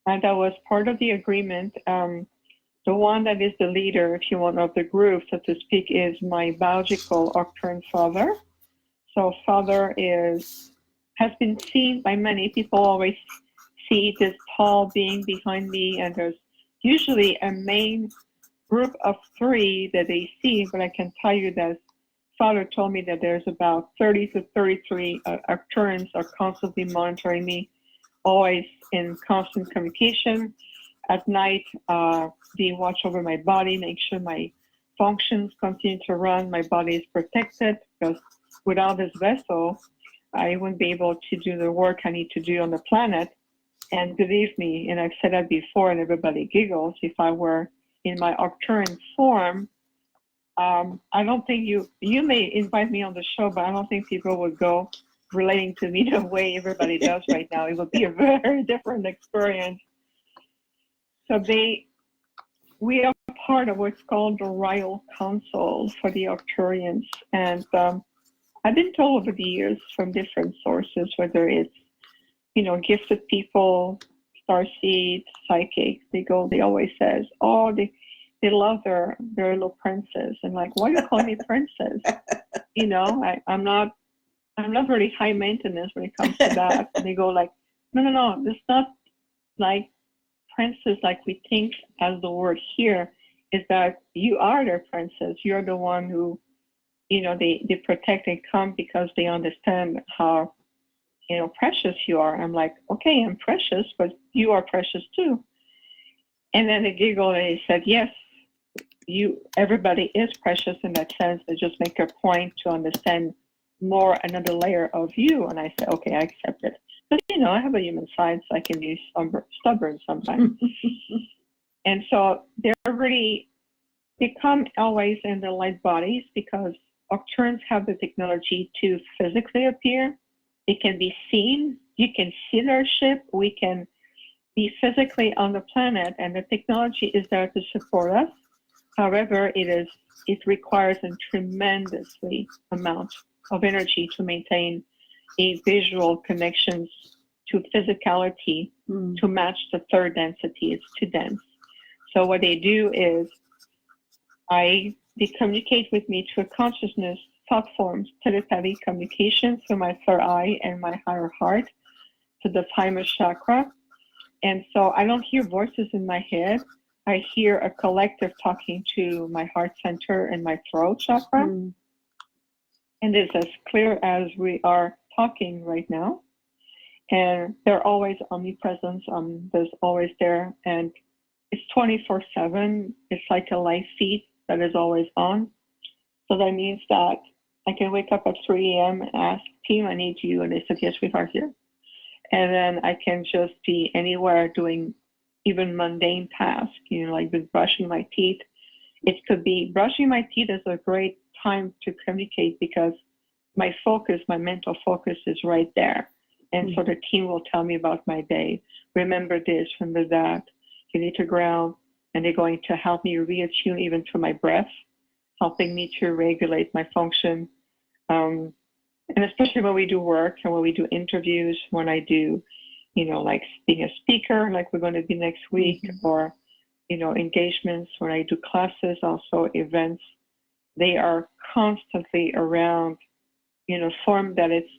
and that was part of the agreement. The one that is the leader, if you want, of the group, so to speak, is my biological Arcturian father. So father has been seen by many people. Always see this tall being behind me, and there's usually a main group of 3 that they see, but I can tell you that father told me that there's about 30 to 33 Arcturians are constantly monitoring me, always in constant communication. At night, they watch over my body, make sure my functions continue to run, my body is protected, because without this vessel, I wouldn't be able to do the work I need to do on the planet. And believe me, and I've said that before and everybody giggles, if I were in my Arcturian form, I don't think you may invite me on the show, but I don't think people would go relating to me the way everybody does right now. It would be a very different experience. So we are part of what's called the Royal Council for the Arcturians. And I've been told over the years from different sources, whether it's, gifted people, starseed, psychics, they always says, oh, they love their little princess. And like, why do you call me princess? I'm not really high maintenance when it comes to that. And they go like, no, it's not like princess like we think as the word here, is that you are their princess. You're the one who, they protect and come because they understand how, precious you are. I'm like, okay, I'm precious, but you are precious too. And then they giggled and they said, yes, everybody is precious in that sense. They just make a point to understand more another layer of you. And I said, okay, I accept it. But, I have a human side, so I can be stubborn sometimes. And so they come always in the light bodies, because Arcturians have the technology to physically appear. It can be seen. You can see their ship. We can be physically on the planet, and the technology is there to support us. However, it requires a tremendously amount of energy to maintain a visual connections to physicality to match the third density. It's too dense. So what they do is they communicate with me through consciousness, thought forms, telepathy communication through my third eye and my higher heart to the thymus chakra. And so I don't hear voices in my head. I hear a collective talking to my heart center and my throat chakra. And it's as clear as we are talking right now. And they're always omnipresent. There's always there. And it's 24/7. It's like a light feed that is always on. So that means that I can wake up at 3 a.m. and ask, team, I need you. And they said, yes, we are here. And then I can just be anywhere doing even mundane tasks, like with brushing my teeth. It could be brushing my teeth is a great time to communicate because my focus, my mental focus is right there. And so the team will tell me about my day. Remember this, remember that. You need to ground. And they're going to help me reattune even to my breath, helping me to regulate my function. And especially when we do work and when we do interviews, when I do, like being a speaker, like we're going to be next week, or, engagements, when I do classes, also events, they are constantly around, in a form that it's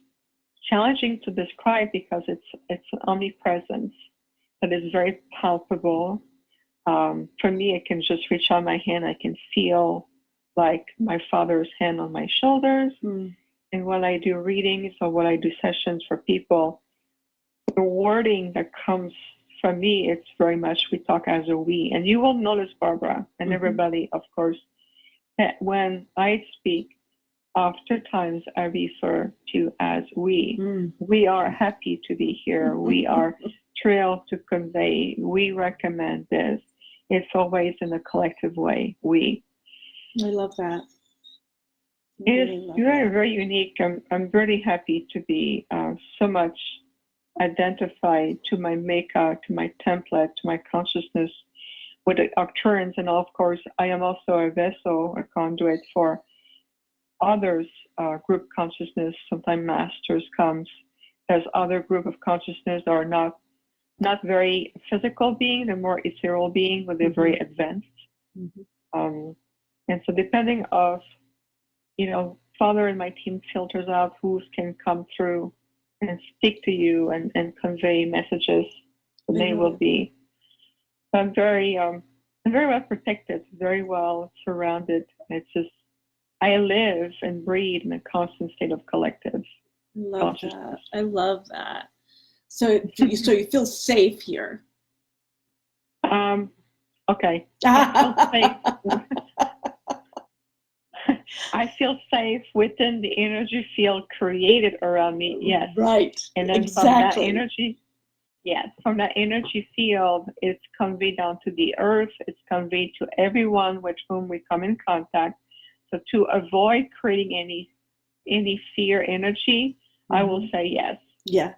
challenging to describe because it's an omnipresence that is very palpable. For me, I can just reach out my hand. I can feel like my father's hand on my shoulders. And when I do readings or when I do sessions for people, the wording that comes from me, it's very much we talk as a we. And you will notice, Barbara, and everybody, of course, that when I speak, oftentimes I refer to as we. We are happy to be here. We are thrilled to convey. We recommend this. It's always in a collective way, we. I love that. It's very, very unique. I'm very happy to be so much identified to my makeup, to my template, to my consciousness with the Arcturians. And of course, I am also a vessel, a conduit for others, group consciousness. Sometimes masters comes. There's other group of consciousness that are not very physical being, they're more ethereal being, but they're very advanced. And so depending of, Father and my team filters out who can come through and speak to you and convey messages. So they will be. I'm very well protected, very well surrounded. It's just, I live and breathe in a constant state of collective consciousness. I love that. So you feel safe here. Okay. I feel safe within the energy field created around me. Yes. Right. And then exactly. from that energy field, it's conveyed down to the earth. It's conveyed to everyone with whom we come in contact. So to avoid creating any fear energy, I will say yes. Yeah.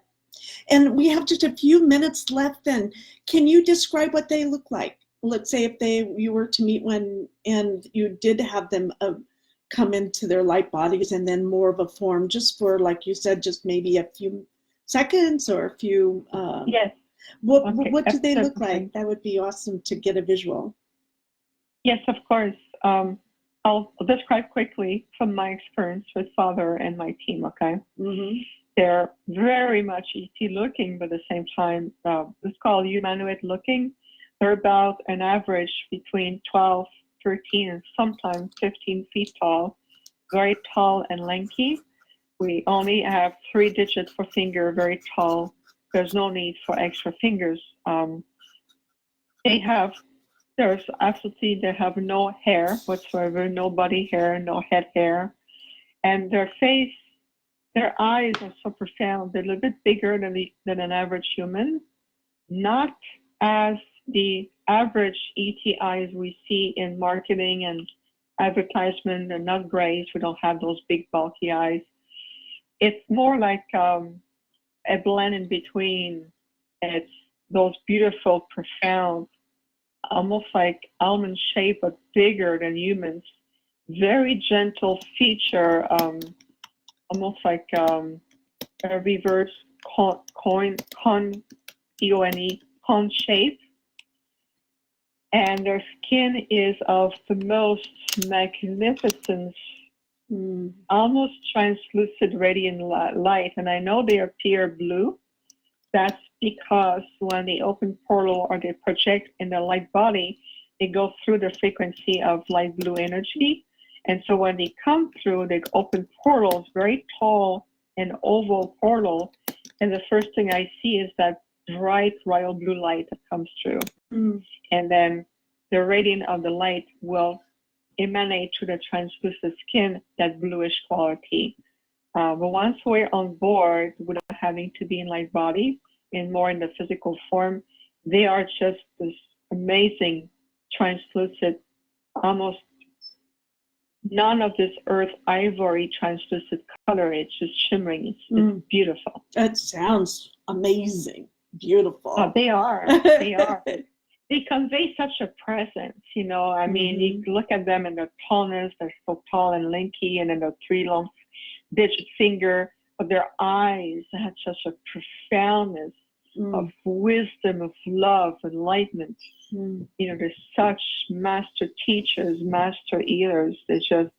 And we have just a few minutes left then. Can you describe what they look like? Let's say if you were to meet one and you did have them come into their light bodies and then more of a form, just for, like you said, just maybe a few seconds or a few. Yes. What do they look like? That would be awesome to get a visual. Yes, of course. I'll describe quickly from my experience with Father and my team, okay? They're very much ET looking, but at the same time, it's called humanoid looking. They're about an average between 12, 13, and sometimes 15 feet tall, very tall and lanky. We only have 3 digits for finger, very tall. There's no need for extra fingers. They have no hair whatsoever, no body hair, no head hair. And their face, their eyes are so profound. They're a little bit bigger than an average human, not as the average ET eyes we see in marketing and advertisement. They're not grays. We don't have those big bulky eyes. It's more like a blend in between. It's those beautiful, profound, almost like almond shape, but bigger than humans. Very gentle feature, almost like a reverse H-O-N-E, cone shape. And their skin is of the most magnificent, almost translucent radiant light. And I know they appear blue. That's because when they open portal or they project in their light body, they go through the frequency of light blue energy. And so when they come through, they open portals, very tall and oval portal. And the first thing I see is that bright royal blue light that comes through. And then the radiance of the light will emanate through the translucent skin, that bluish quality. But once we're on board without having to be in light body and more in the physical form, they are just this amazing translucent, almost none of this earth ivory translucent color. It's just shimmering. It's beautiful. That sounds amazing. Beautiful. Oh, they are. They are. They convey such a presence, you know. I mean, you look at them and their tallness, they're so tall and lanky, and then their 3 long digit finger, but their eyes had such a profoundness of wisdom, of love, enlightenment. You know, they're such master teachers, master healers. They're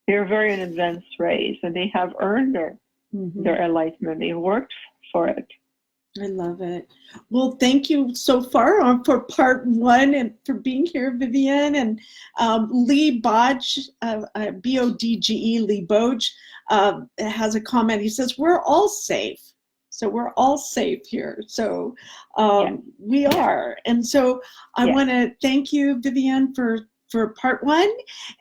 very an advanced race, and they have earned their enlightenment. They worked for it. I love it. Well, thank you so far for part 1 and for being here, Viviane. And Lee Bodge, B-O-D-G-E, Lee Bodge, has a comment. He says, we're all safe. So we're all safe here. So we are. And so I want to thank you, Viviane, for part 1.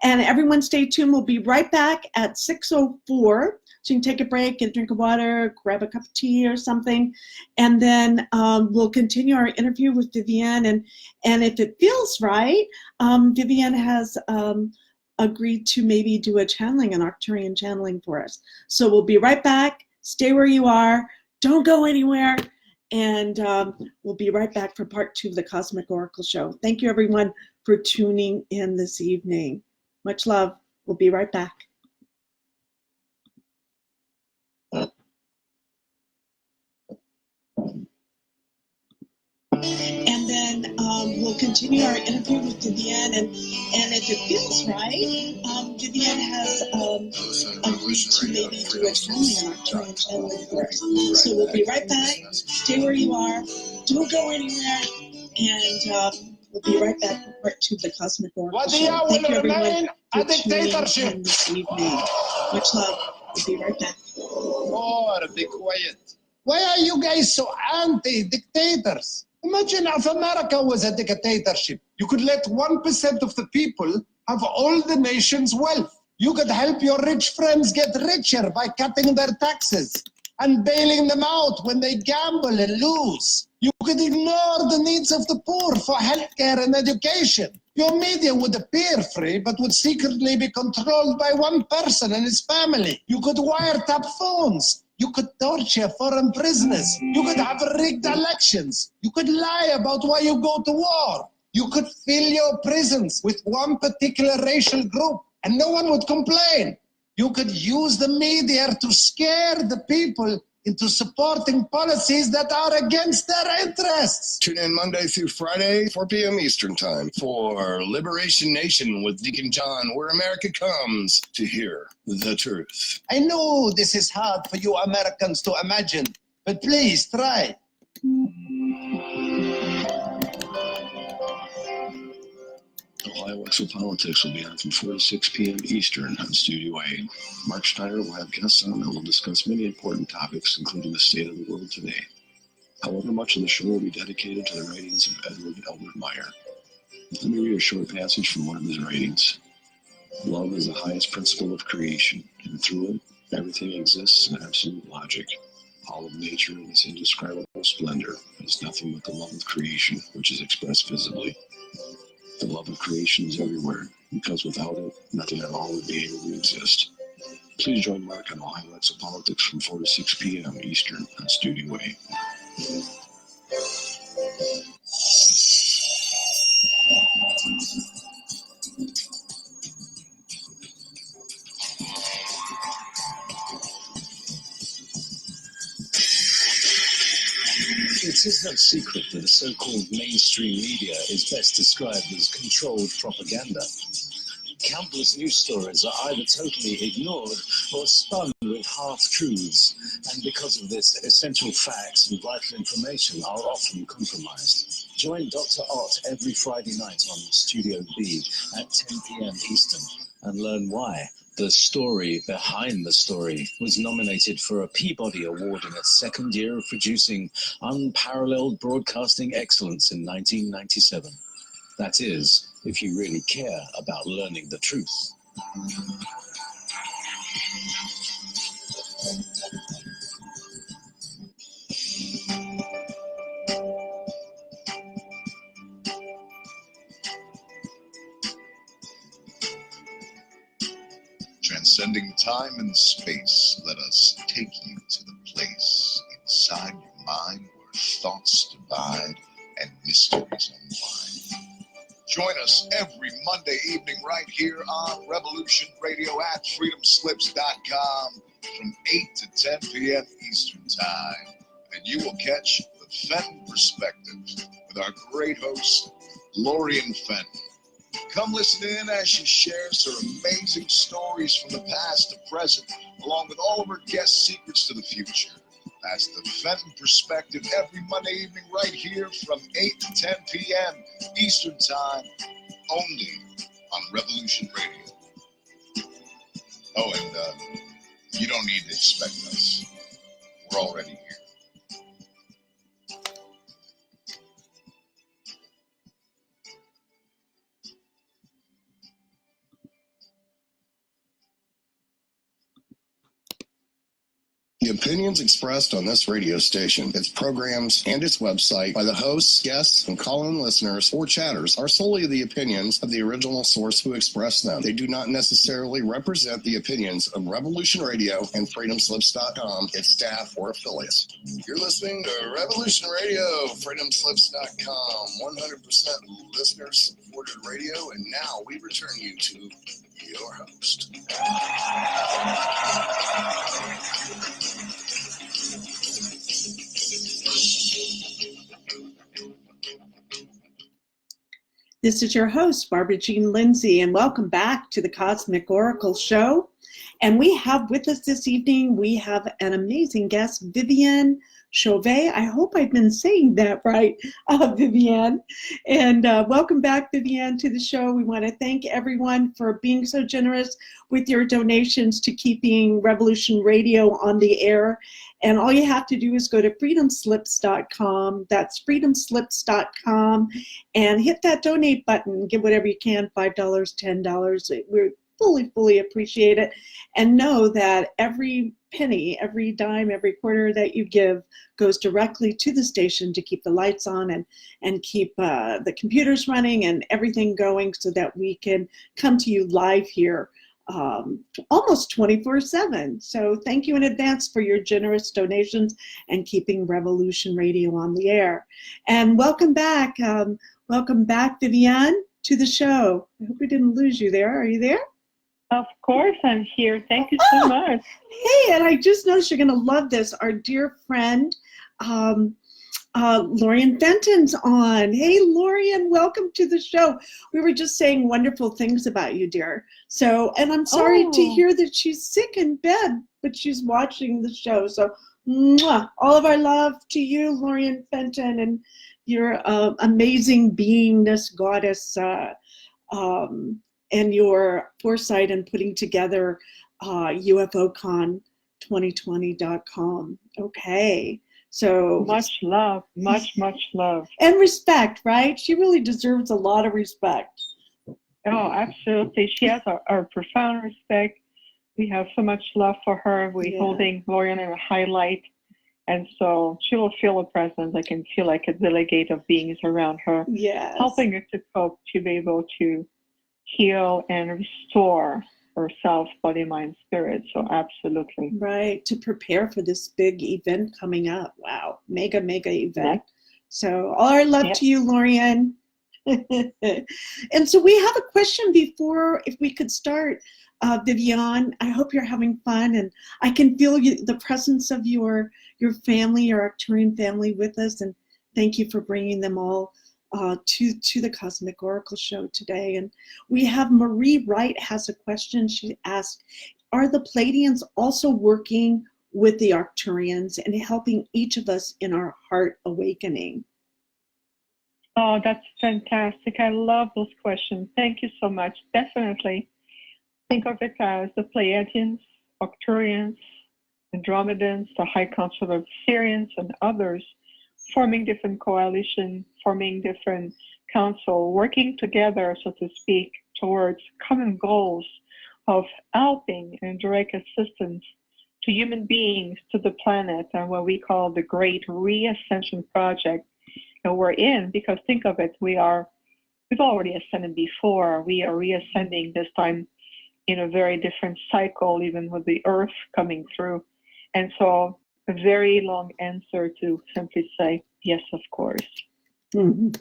And everyone stay tuned. We'll be right back at 6:04. So you can take a break and drink of water, grab a cup of tea or something. And then we'll continue our interview with Viviane. And if it feels right, Viviane has agreed to maybe do a channeling, an Arcturian channeling for us. So we'll be right back. Stay where you are. Don't go anywhere. And we'll be right back for part 2 of the Cosmic Oracle Show. Thank you, everyone, for tuning in this evening. Much love. We'll be right back. And then we'll continue our interview with Viviane. And if it feels right, Viviane has agreed to maybe do a channeling on Arcturian channeling for us. So we'll be right back. Stay where you are. Don't go anywhere. And we'll be right back for part 2 of the Cosmic Oracle Show. Thank you, everyone, for tuning in this evening. Much love. We'll be right back. Oh, be quiet. Why are you guys so anti-dictators? Imagine if America was a dictatorship. You could let 1% of the people have all the nation's wealth. You could help your rich friends get richer by cutting their taxes and bailing them out when they gamble and lose. You could ignore the needs of the poor for healthcare and education. Your media would appear free, but would secretly be controlled by one person and his family. You could wiretap phones. You could torture foreign prisoners. You could have rigged elections. You could lie about why you go to war. You could fill your prisons with one particular racial group, and no one would complain. You could use the media to scare the people into supporting policies that are against their interests. Tune in Monday through Friday, 4 p.m. Eastern Time for Liberation Nation with Deacon John, where America comes to hear the truth. I know this is hard for you Americans to imagine, but please try. Ohio Exopolitics will be on from 4 to 6 p.m. Eastern on Studio A. Mark Schneider will have guests on that will discuss many important topics, including the state of the world today. However, much of the show will be dedicated to the writings of Edward Elbert Meyer. Let me read a short passage from one of his writings. Love is the highest principle of creation, and through it, everything exists in absolute logic. All of nature in its indescribable splendor is nothing but the love of creation, which is expressed visibly. The love of creation is everywhere, because without it, nothing at all would be able to exist. Please join Mark on Ohio Exopolitics from 4 to 6 p.m. Eastern on Studio A. It is no secret that the so-called mainstream media is best described as controlled propaganda. Countless news stories are either totally ignored or spun with half-truths, and because of this, essential facts and vital information are often compromised. Join Dr. Ott every Friday night on Studio B at 10 p.m. Eastern and learn why The Story Behind the Story was nominated for a Peabody Award in its second year of producing unparalleled broadcasting excellence in 1997. That is, if you really care about learning the truth. Transcending time and space, let us take you to the place inside your mind where thoughts divide and mysteries unwind. Join us every Monday evening right here on Revolution Radio at freedomslips.com from 8 to 10 p.m. Eastern Time. And you will catch the Fenton Perspective with our great host, Lorian Fenton. Come listen in as she shares her amazing stories from the past to present, along with all of her guest secrets to the future. That's the Fenton Perspective every Monday evening right here from 8 to 10 p.m. Eastern Time, only on Revolution Radio. Oh, and you don't need to expect us. We're already here. The opinions expressed on this radio station, its programs, and its website by the hosts, guests, and call-in listeners or chatters are solely the opinions of the original source who expressed them. They do not necessarily represent the opinions of Revolution Radio and freedomslips.com, its staff, or affiliates. You're listening to Revolution Radio, freedomslips.com, 100% listener-supported radio, and now we return you to your host. This is your host, Barbara Jean Lindsey, and welcome back to the Cosmic Oracle Show. And we have with us this evening, we have an amazing guest, VIVIANE Chauvet. I hope I've been saying that right, VIVIANE. And welcome back, VIVIANE, to the show. We want to thank everyone for being so generous with your donations to keeping Revolution Radio on the air. And all you have to do is go to freedomslips.com. That's freedomslips.com, and hit that donate button. Give whatever you can, $5, $10. We're fully appreciate it. And know that every penny, every dime, every quarter that you give goes directly to the station to keep the lights on and keep the computers running and everything going so that we can come to you live here almost 24/7. So thank you in advance for your generous donations and keeping Revolution Radio on the air. And welcome back, VIVIANE, to the show. I hope we didn't lose you there. Are you there? Of course, I'm here. Thank you so much. Hey, and I just noticed you're going to love this. Our dear friend, Lorian Fenton's on. Hey, Lorian, welcome to the show. We were just saying wonderful things about you, dear. So, and I'm sorry to hear that she's sick in bed, but she's watching the show. So, mwah, all of our love to you, Lorian Fenton, and your amazing beingness, goddess, and your foresight in putting together UFOCon2020.com. Okay. So much love, much love. And respect, right? She really deserves a lot of respect. Oh, absolutely. She has our profound respect. We have so much love for her. We're holding Lorian in a highlight. And so she will feel a presence. I can feel like a delegate of beings around her. Yes. Helping her to cope, to be able to heal and restore herself, body, mind, spirit. So absolutely. Right, to prepare for this big event coming up. Wow, mega event. Yeah. So all our love to you, Lorian. And so we have a question before, if we could start, VIVIANE. I hope you're having fun, and I can feel the presence of your family, your Arcturian family with us, and Thank you for bringing them all to the Cosmic Oracle Show today. And we have Marie Wright has a question. She asked, are the Pleiadians also working with the Arcturians and helping each of us in our heart awakening? Oh, that's fantastic. I love those questions. Thank you so much. Definitely. Think of it as the Pleiadians, Arcturians, Andromedans, the High Council of Sirians, and others forming different coalitions, forming different council, working together, so to speak, towards common goals of helping and direct assistance to human beings, to the planet, and what we call the Great Re-Ascension Project that we're in. Because think of it, we've already ascended before. We are reascending this time in a very different cycle, even with the Earth coming through. And so a very long answer to simply say, yes, of course. And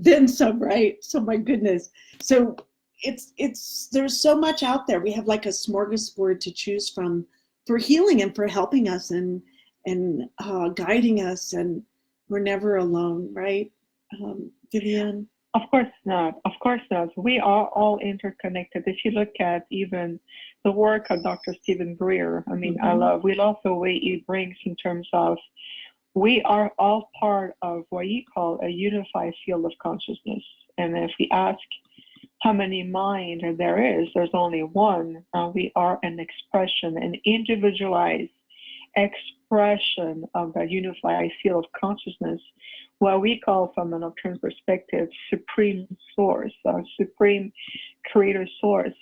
then some, right? So my goodness. So there's so much out there. We have like a smorgasbord to choose from for healing and for helping us and guiding us, and we're never alone, right, Viviane? Of course not. Of course not. We are all interconnected. If you look at even the work of Dr. Stephen Greer, I mean, we love the way he brings in terms of we are all part of what you call a unified field of consciousness. And if we ask how many mind there is, there's only one. We are an expression, an individualized expression of that unified field of consciousness, what we call, from an Arcturian perspective, supreme source, supreme creator source.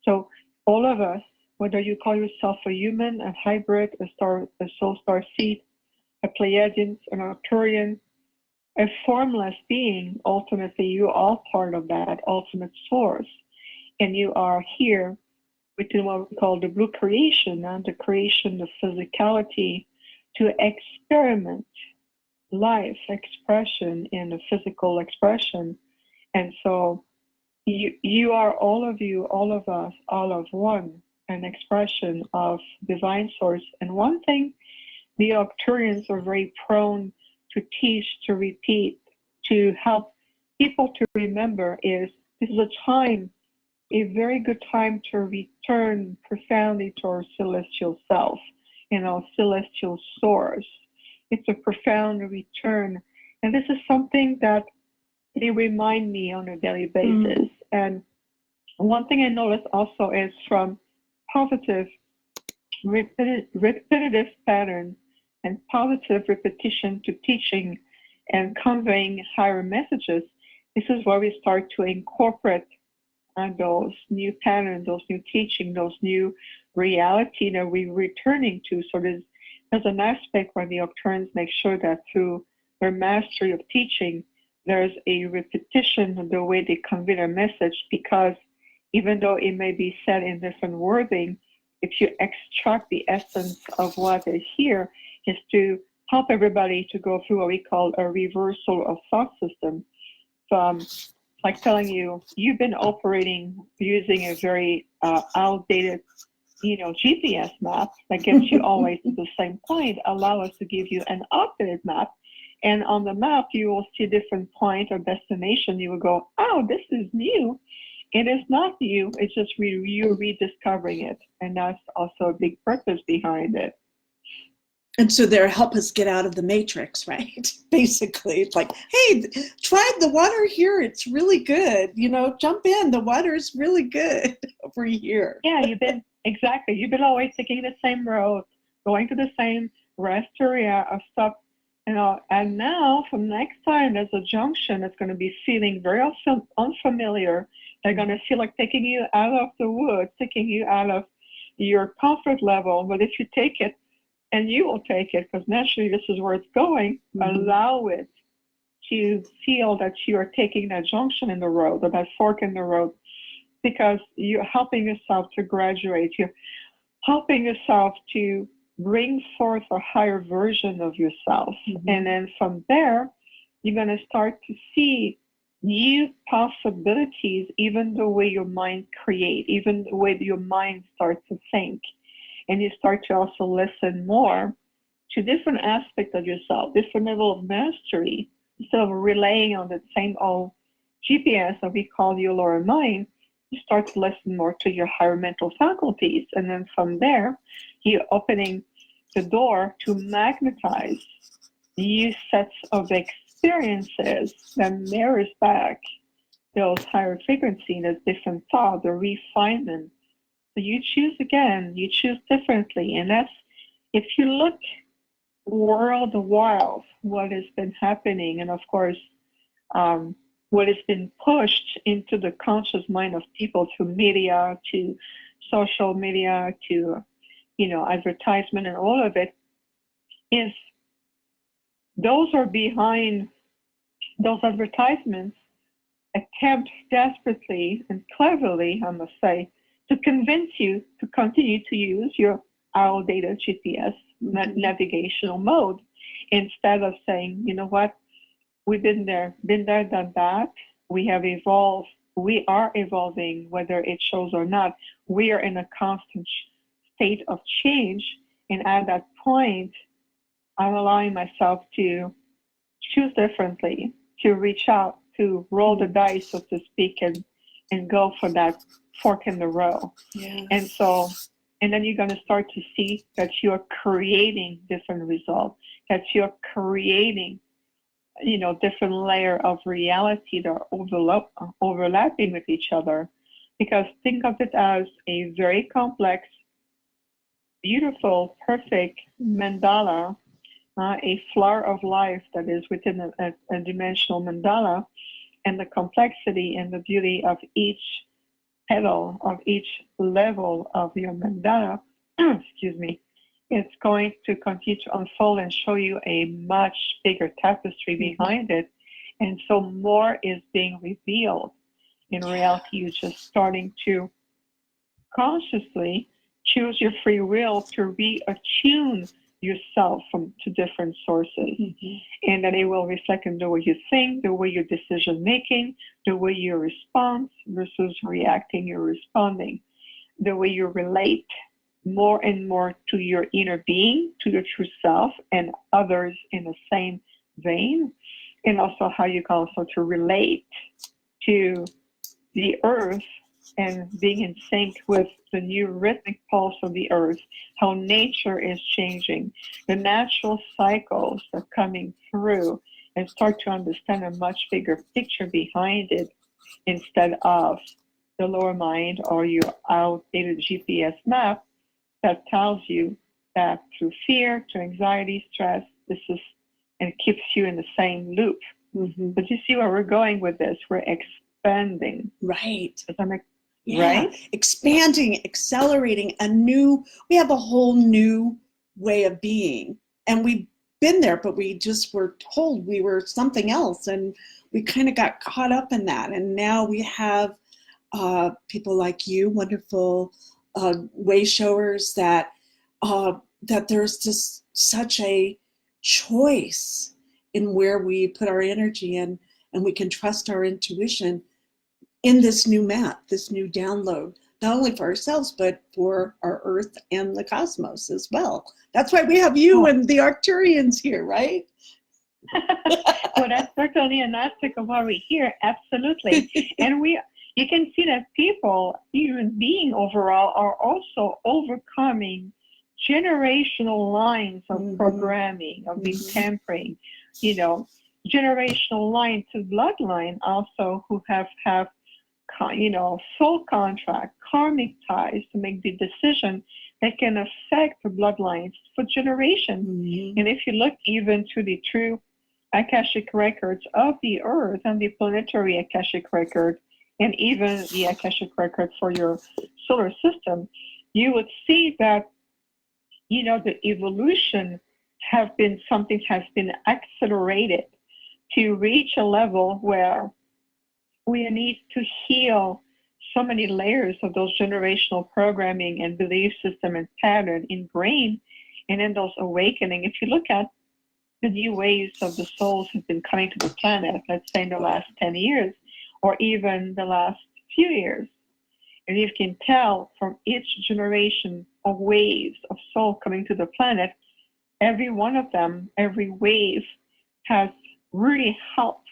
So all of us, whether you call yourself a human, a hybrid, a soul star seed, a Pleiadian, an Arcturian, a formless being, ultimately you're all part of that ultimate source. And you are here within what we call the blue creation, and the creation of physicality, to experiment life expression in a physical expression. And so you are, all of you, all of us, all of one, an expression of divine source. And one thing the Arcturians are very prone to teach, to repeat, to help people to remember is this is a very good time to return profoundly to our celestial self and our celestial source. It's a profound return. And this is something that they remind me on a daily basis. And one thing I notice also is from positive repetitive pattern and positive repetition to teaching and conveying higher messages, this is where we start to incorporate those new patterns, those new teaching, those new reality that we're returning to. So there's an aspect where the Arcturians make sure that through their mastery of teaching, there's a repetition of the way they convey their message, because even though it may be said in different wording, if you extract the essence of what they hear, is to help everybody to go through what we call a reversal of thought system. From like telling you, you've been operating using a very outdated, GPS map that gets you always to the same point. Allow us to give you an updated map. And on the map, you will see a different point or destination. You will go, oh, this is new. It is not new. It's just you're rediscovering it. And that's also a big purpose behind it. And so they're help us get out of the matrix, right? Basically, it's like, hey, try the water here. It's really good. Jump in. The water is really good over here. Yeah, you've been always taking the same road, going to the same rest area or stuff, and now from next time there's a junction that's going to be feeling very unfamiliar. They're going to feel like taking you out of the woods, taking you out of your comfort level. But if you take it, and you will take it, because naturally this is where it's going, allow it to feel that you are taking that junction in the road, or that fork in the road, because you're helping yourself to graduate. You're helping yourself to bring forth a higher version of yourself. And then from there, you're going to start to see new possibilities, even the way your mind creates, even the way your mind starts to think. And you start to also listen more to different aspects of yourself, different level of mastery, instead of relying on the same old GPS that we call your lower mind, you start to listen more to your higher mental faculties. And then from there, you're opening the door to magnetize new sets of experiences that mirrors back those higher frequency, the different thought, the refinement. So you choose again, you choose differently. And that's, if you look worldwide, what has been happening, and of course, what has been pushed into the conscious mind of people through media, to social media, to, advertisement, and all of it, is those are behind those advertisements attempt desperately and cleverly, I must say, to convince you to continue to use your outdated GPS navigational mode, instead of saying, you know what, we've been there, done that. We have evolved. We are evolving, whether it shows or not. We are in a constant state of change. And at that point, I'm allowing myself to choose differently, to reach out, to roll the dice, so to speak, and go for that fork in the road. Yeah. And then you're going to start to see that you're creating different results, that you're creating, different layer of reality that are overlapping with each other. Because think of it as a very complex, beautiful, perfect mandala, a flower of life that is within a dimensional mandala, and the complexity and the beauty of each petal, of each level of your mandala, excuse me, it's going to continue to unfold and show you a much bigger tapestry behind it. And so more is being revealed. In reality, you're just starting to consciously choose your free will to reattune yourself to different sources. And that it will reflect in the way you think, the way your decision making, the way you respond versus reacting, you're responding, the way you relate more and more to your inner being, to your true self, and others in the same vein, and also how you can also to relate to the earth and being in sync with the new rhythmic pulse of the earth, how nature is changing, the natural cycles that are coming through, and start to understand a much bigger picture behind it, instead of the lower mind or your outdated GPS map that tells you that through fear, through anxiety, stress, this is, and keeps you in the same loop. But you see where we're going with this? We're expanding. Right. Yeah. Right? Expanding, accelerating we have a whole new way of being. And we've been there, but we just were told we were something else. And we kind of got caught up in that. And now we have people like you, wonderful way showers, that there's just such a choice in where we put our energy in, and we can trust our intuition in this new map, this new download, not only for ourselves, but for our Earth and the cosmos as well. That's why we have you and the Arcturians here, right? Well, that's certainly an aspect of why we're here, absolutely. And you can see that people, human beings overall, are also overcoming generational lines of programming, of tampering, generational line to bloodline also, who have soul contract, karmic ties to make the decision that can affect the bloodlines for generations. And if you look even to the true Akashic records of the Earth and the planetary Akashic record, and even the Akashic record for your solar system, you would see that, the evolution has been accelerated to reach a level where we need to heal so many layers of those generational programming and belief system and pattern ingrained. And in those awakening, if you look at the new waves of the souls who've been coming to the planet, let's say in the last 10 years, or even the last few years, and you can tell from each generation of waves of soul coming to the planet, every one of them, every wave has really helped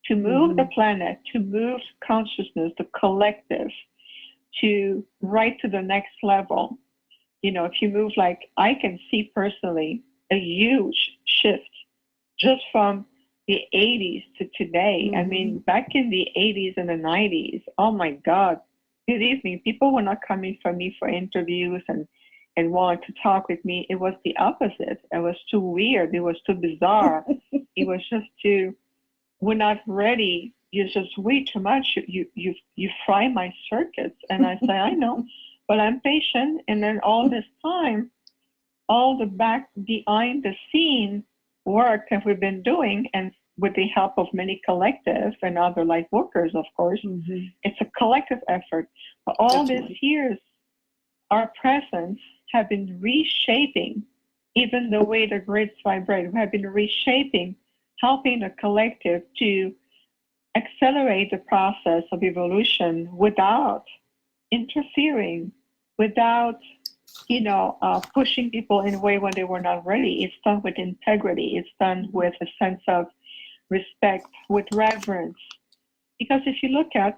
to move the planet, to move consciousness, the collective, to right to the next level. You know, if you move, like, I can see personally a huge shift just from the 80s to today. I mean, back in the 80s and the 90s, oh my God, believe me, people were not coming for me for interviews and wanted to talk with me. It was the opposite. It was too weird. It was too bizarre. It was just too, we're not ready. You're just way too much. You fry my circuits. And I say, I know, but I'm patient. And then all this time, all the back behind the scene work that we've been doing, and with the help of many collectives and other light workers, of course, it's a collective effort. But all these years, our presence have been reshaping even the way the grids vibrate. We have been reshaping, helping the collective to accelerate the process of evolution without interfering, without, you know, pushing people in a way when they were not ready. It's done with integrity. It's done with a sense of respect, with reverence. Because if you look at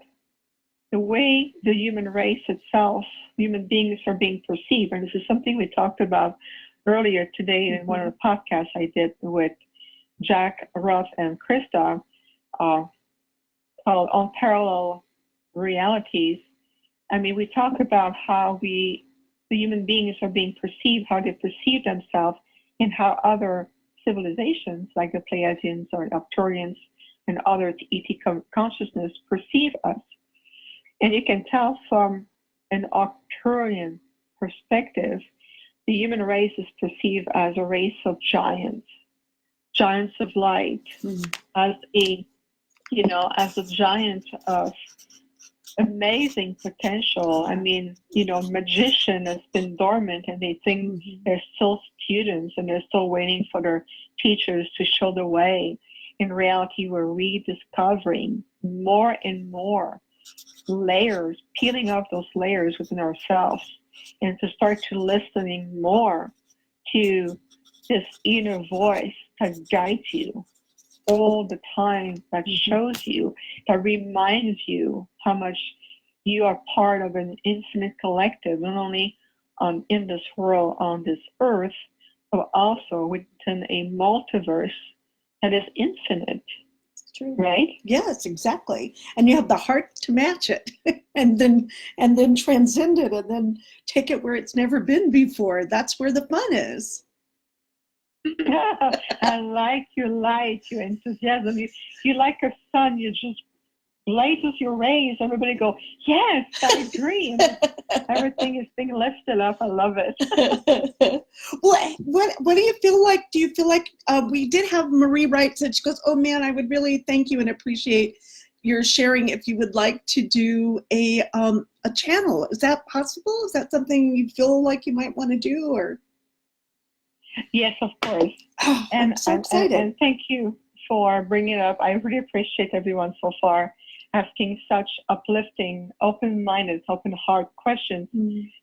the way the human race itself, human beings are being perceived, and this is something we talked about earlier today in one of the podcasts I did with Jack, Russ, and Krista, called Unparalleled Realities. I mean, we talk about how the human beings are being perceived, how they perceive themselves, and how other civilizations like the Pleiadians or Arcturians and other ET consciousness perceive us. And you can tell from an Arcturian perspective, the human race is perceived as a race of giants of light, as a, you know, as a giant of amazing potential. I mean, you know, magician has been dormant and they think they're still students and they're still waiting for their teachers to show the way. In reality, we're rediscovering more and more layers, peeling off those layers within ourselves, and to start to listening more to this inner voice that guides you all the time, that shows you, that reminds you how much you are part of an infinite collective, not only in this world, on this earth, but also within a multiverse that is infinite. True. Right? Yes, exactly. And you have the heart to match it and then transcend it and then take it where it's never been before. That's where the fun is. I like your light, your enthusiasm. You like a sun, you just blazes your rays. Everybody go, yes, I agree. And everything is being lifted up. I love it. Well, what do you feel like? Do you feel like we did have Marie write that she goes, oh man, I would really thank you and appreciate your sharing if you would like to do a channel. Is that possible? Is that something you feel like you might want to do? Or yes, of course. Oh, and I'm so excited. And thank you for bringing it up. I really appreciate everyone so far asking such uplifting, open-minded, open-heart questions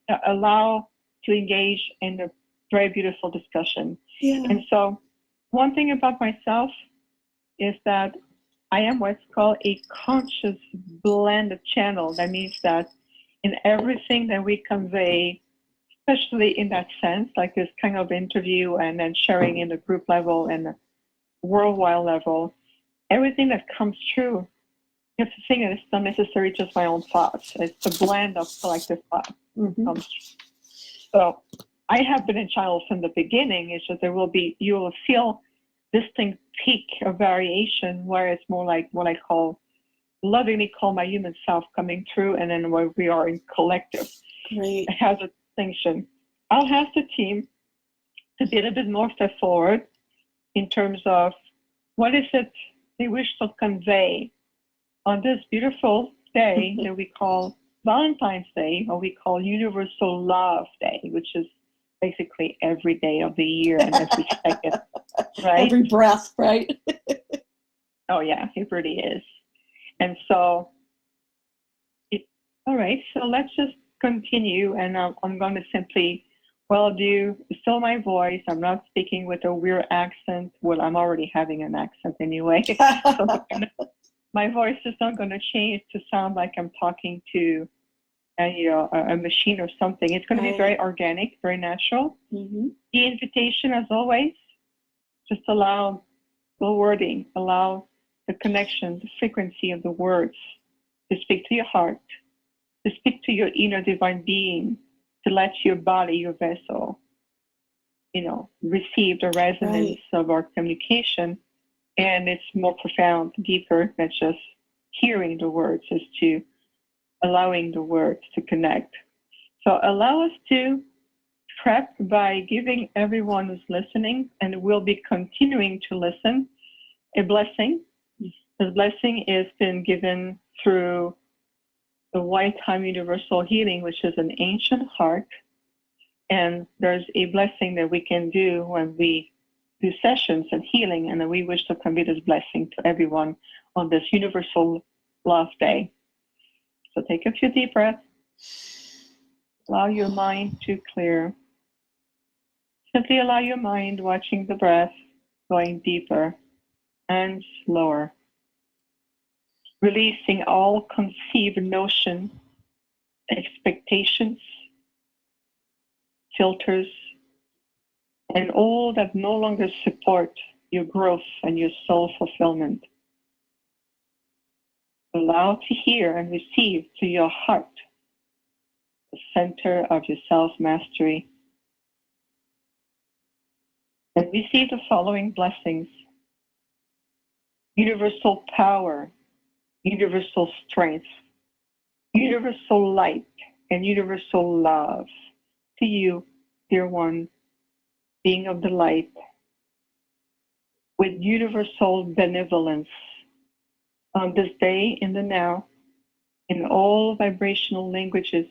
that allow to engage in a very beautiful discussion. Yeah. And so one thing about myself is that I am what's called a conscious blend channel. That means that in everything that we convey, especially in that sense, like this kind of interview and then sharing in the group level and the worldwide level, everything that comes true, you have to think that it's not necessarily just my own thoughts. It's a blend of collective thoughts. So I have been in channel from the beginning. It's just you will feel distinct peak of variation where it's more like what I lovingly call my human self coming through, and then where we are in collective. Great. It has a distinction. I'll have the team to be a little bit more step forward in terms of what is it they wish to convey on this beautiful day that we call Valentine's Day, or we call Universal Love Day, which is basically every day of the year and every second, right? Every breath, right? Oh yeah, it really is. And so, all right, so let's just continue, and I'm going to simply Well, do you still my voice? I'm not speaking with a weird accent. Well, I'm already having an accent anyway. So my voice is not going to change to sound like I'm talking to a machine or something. It's going to be very organic, very natural. Mm-hmm. The invitation, as always, just allow the wording, allow the connection, the frequency of the words to speak to your heart, to speak to your inner divine being, to let your body, your vessel, receive the resonance of our communication. And it's more profound, deeper than just hearing the words, is to allowing the words to connect. So allow us to prep by giving everyone who's listening, and will be continuing to listen, a blessing. This blessing is been given through the White Time Universal Healing, which is an ancient heart. And there's a blessing that we can do when we do sessions and healing, and we wish to convey this blessing to everyone on this Universal Love Day. So take a few deep breaths. Allow your mind to clear. Simply allow your mind watching the breath, going deeper and slower. Releasing all conceived notion, expectations, filters, and all that no longer support your growth and your soul fulfillment. Allow to hear and receive to your heart, the center of your self-mastery, and receive the following blessings: universal power, universal strength, universal light, and universal love to you, dear one, being of the light, with universal benevolence on this day, in the now, in all vibrational languages,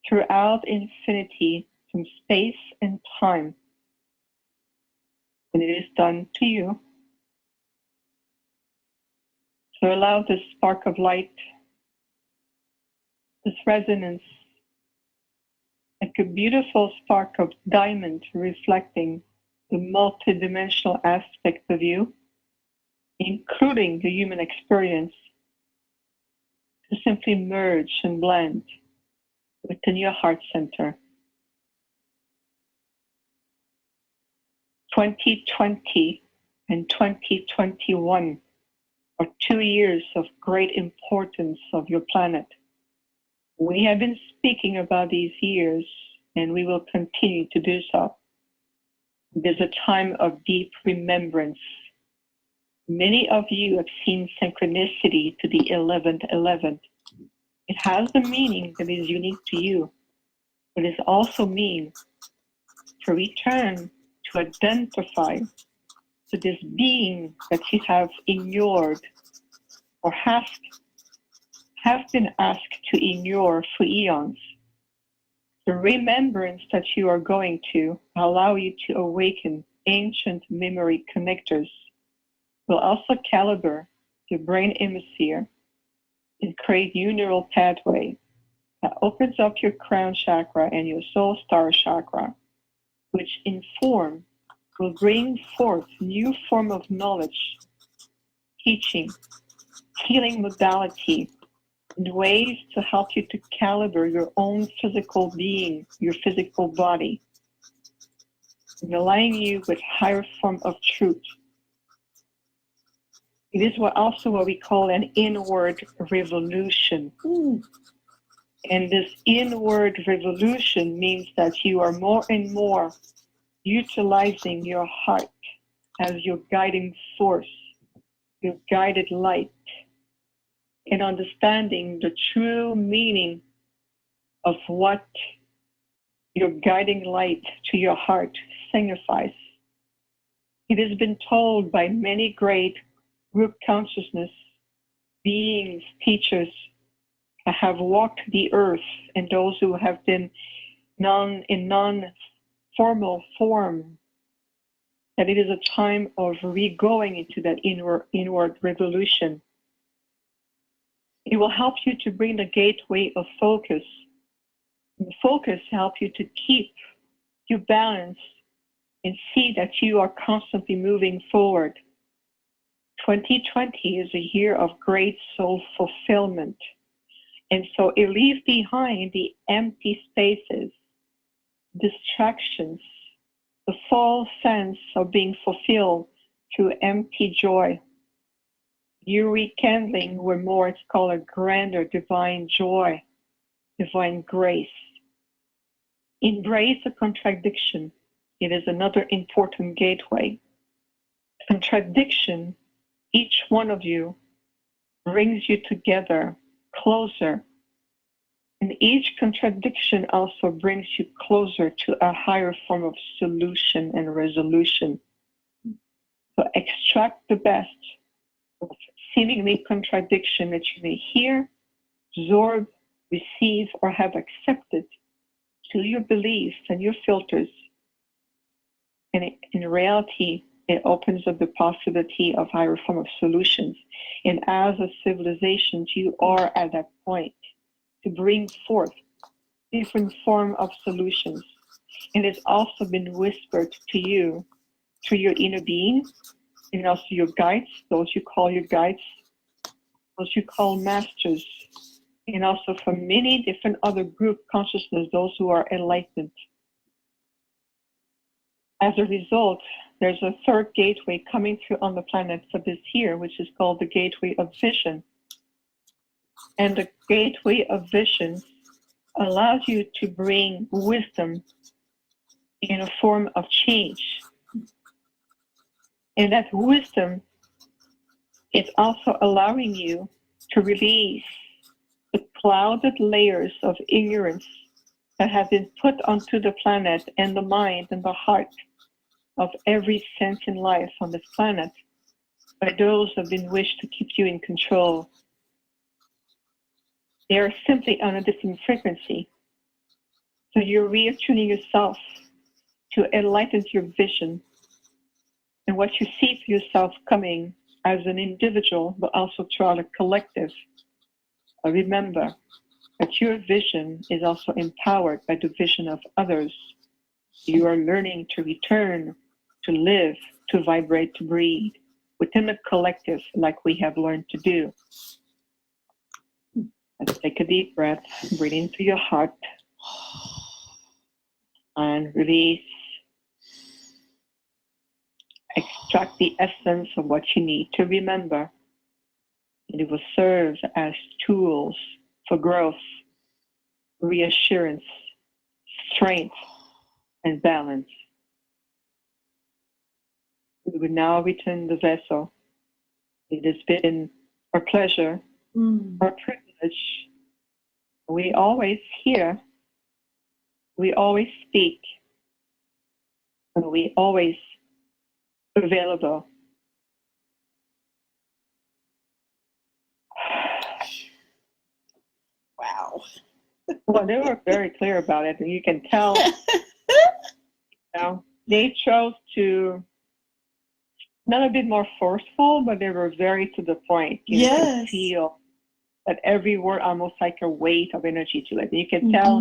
throughout infinity, from space and time. And it is done to you. So allow this spark of light, this resonance, like a beautiful spark of diamond reflecting the multidimensional aspect of you, including the human experience, to simply merge and blend within your heart center. 2020 and 2021 are 2 years of great importance of your planet. We have been speaking about these years, and we will continue to do so. It is a time of deep remembrance. Many of you have seen synchronicity to the 11th. It has a meaning that is unique to you, but it also means to return, to identify to this being that you have ignored or have been asked to ignore for eons. The remembrance that you are going to allow you to awaken ancient memory connectors, will also calibrate your brain hemisphere and create new neural pathway that opens up your crown chakra and your soul star chakra, which in form will bring forth new form of knowledge, teaching, healing modality, and ways to help you to calibrate your own physical being, your physical body, and aligning you with higher form of truth. It is also what we call an inward revolution. And this inward revolution means that you are more and more utilizing your heart as your guiding force, your guided light, and understanding the true meaning of what your guiding light to your heart signifies. It has been told by many great group consciousness beings, teachers, that have walked the earth, and those who have been in non-formal form, that it is a time of re-going into that inward revolution. It will help you to bring the gateway of focus. And the focus help you to keep you balance and see that you are constantly moving forward. 2020 is a year of great soul fulfillment. And so it leaves behind the empty spaces, distractions, the false sense of being fulfilled through empty joy. You're rekindling where more it's called a grander divine joy, divine grace. Embrace the contradiction. It is another important gateway. Contradiction, each one of you, brings you together, closer. And each contradiction also brings you closer to a higher form of solution and resolution. So extract the best of seemingly contradiction that you may hear, absorb, receive, or have accepted to your beliefs and your filters. And in reality, it opens up the possibility of higher form of solutions. And as a civilization, you are at that point to bring forth different form of solutions. And it's also been whispered to you through your inner being, and also your guides, those you call your guides, those you call masters, and also from many different other group consciousness, those who are enlightened. As a result, there's a third gateway coming through on the planet for this year, which is called the gateway of vision. And the gateway of vision allows you to bring wisdom in a form of change. And that wisdom is also allowing you to release the clouded layers of ignorance that have been put onto the planet and the mind and the heart of every sentient life on this planet by those who have been wished to keep you in control. They are simply on a different frequency. So you're reattuning yourself to enlighten your vision and what you see for yourself coming as an individual, but also throughout a collective. Remember that your vision is also empowered by the vision of others. You are learning to return, to live, to vibrate, to breathe within the collective like we have learned to do. Let's take a deep breath, breathe into your heart, and release. Extract the essence of what you need to remember, and it will serve as tools for growth, reassurance, strength, and balance. We will now return the vessel. It has been our pleasure, our privilege. We always hear, we always speak, and we always available. Wow. Well, they were very clear about it, and you can tell. They chose to not a bit more forceful, but they were very to the point. You can feel that every word almost like a weight of energy to it. And you can tell,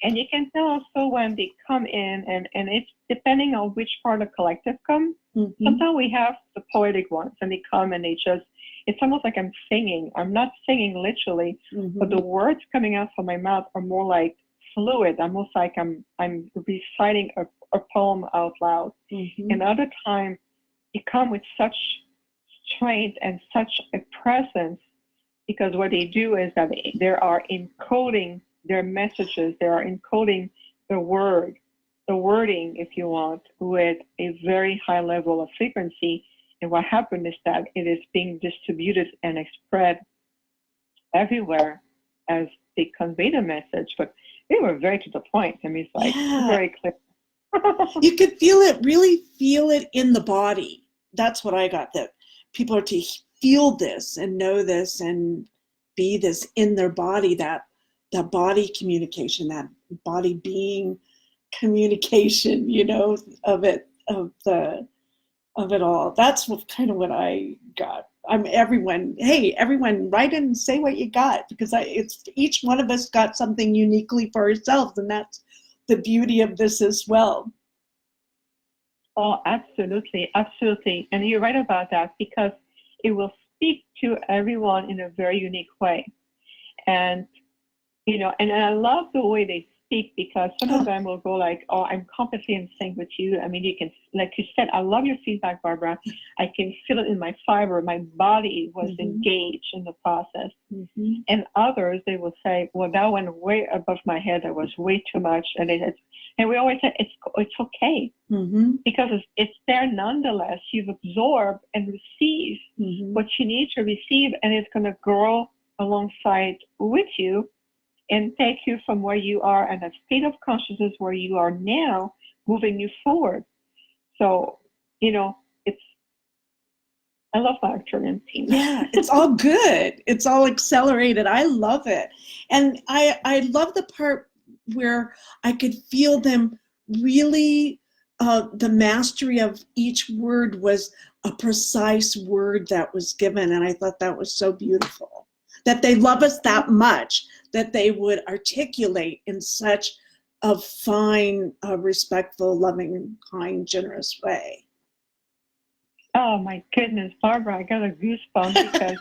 and you can tell also when they come in, and it's depending on which part of the collective come. Sometimes we have the poetic ones, and they come and they just, it's almost like I'm singing. I'm not singing literally, but the words coming out from my mouth are more like fluid, almost like I'm reciting a poem out loud. And other time, they come with such strength and such a presence, because what they do is that they are encoding their messages, they are encoding the wording, if you want, with a very high level of frequency. And what happened is that it is being distributed and spread everywhere as they convey the message. But they were very to the point. I mean, it's like very clear. You could feel it, really feel it in the body. That's what I got, that people are to feel this and know this and be this in their body, that body communication, that body being communication, you know, of it all. That's kind of what I got. Everyone write in and say what you got, because it's each one of us got something uniquely for ourselves, and that's the beauty of this as well. Oh, absolutely, absolutely. And you're right about that, because it will speak to everyone in a very unique way. And, you know, and I love the way they speak, because some of them will go like, oh, I'm completely in sync with you. I mean, you can, like you said, I love your feedback, Barbara. I can feel it in my fiber. My body was engaged in the process. And others, they will say, well, that went way above my head. That was way too much. And we always say, it's okay, because it's there nonetheless. You've absorbed and received what you need to receive, and it's going to grow alongside with you and take you from where you are and a state of consciousness where you are now, moving you forward. So, you know, I love my Arcturian team. Yeah, it's all good. It's all accelerated. I love it. And I love the part where I could feel them really, the mastery of each word was a precise word that was given. And I thought that was so beautiful, that they love us that much, that they would articulate in such a fine, respectful, loving, kind, generous way. Oh my goodness, Barbara, I got a goosebump, because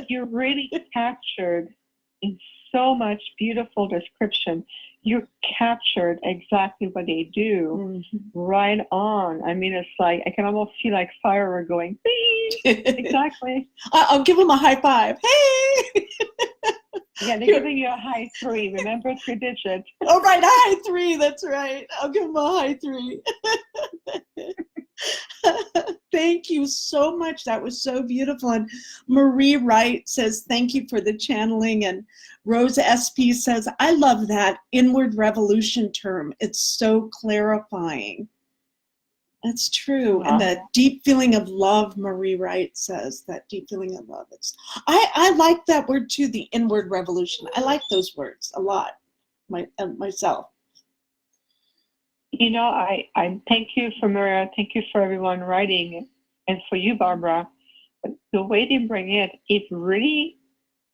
you really captured in so much beautiful description. You captured exactly what they do, right on. I mean, it's like, I can almost feel like firework going, beep. Exactly. I'll give them a high five. Hey! Yeah, they're giving you a high 3. Remember, 3 digits. Oh, right, a high 3. That's right. I'll give them a high 3. Thank you so much. That was so beautiful. And Marie Wright says, thank you for the channeling. And Rose SP says, I love that inward revolution term. It's so clarifying. That's true. And the deep feeling of love, Marie Wright says, that deep feeling of love. I like that word too, the inward revolution. I like those words a lot, myself. You know, I thank you for Maria, thank you for everyone writing, and for you, Barbara. But the way they bring it really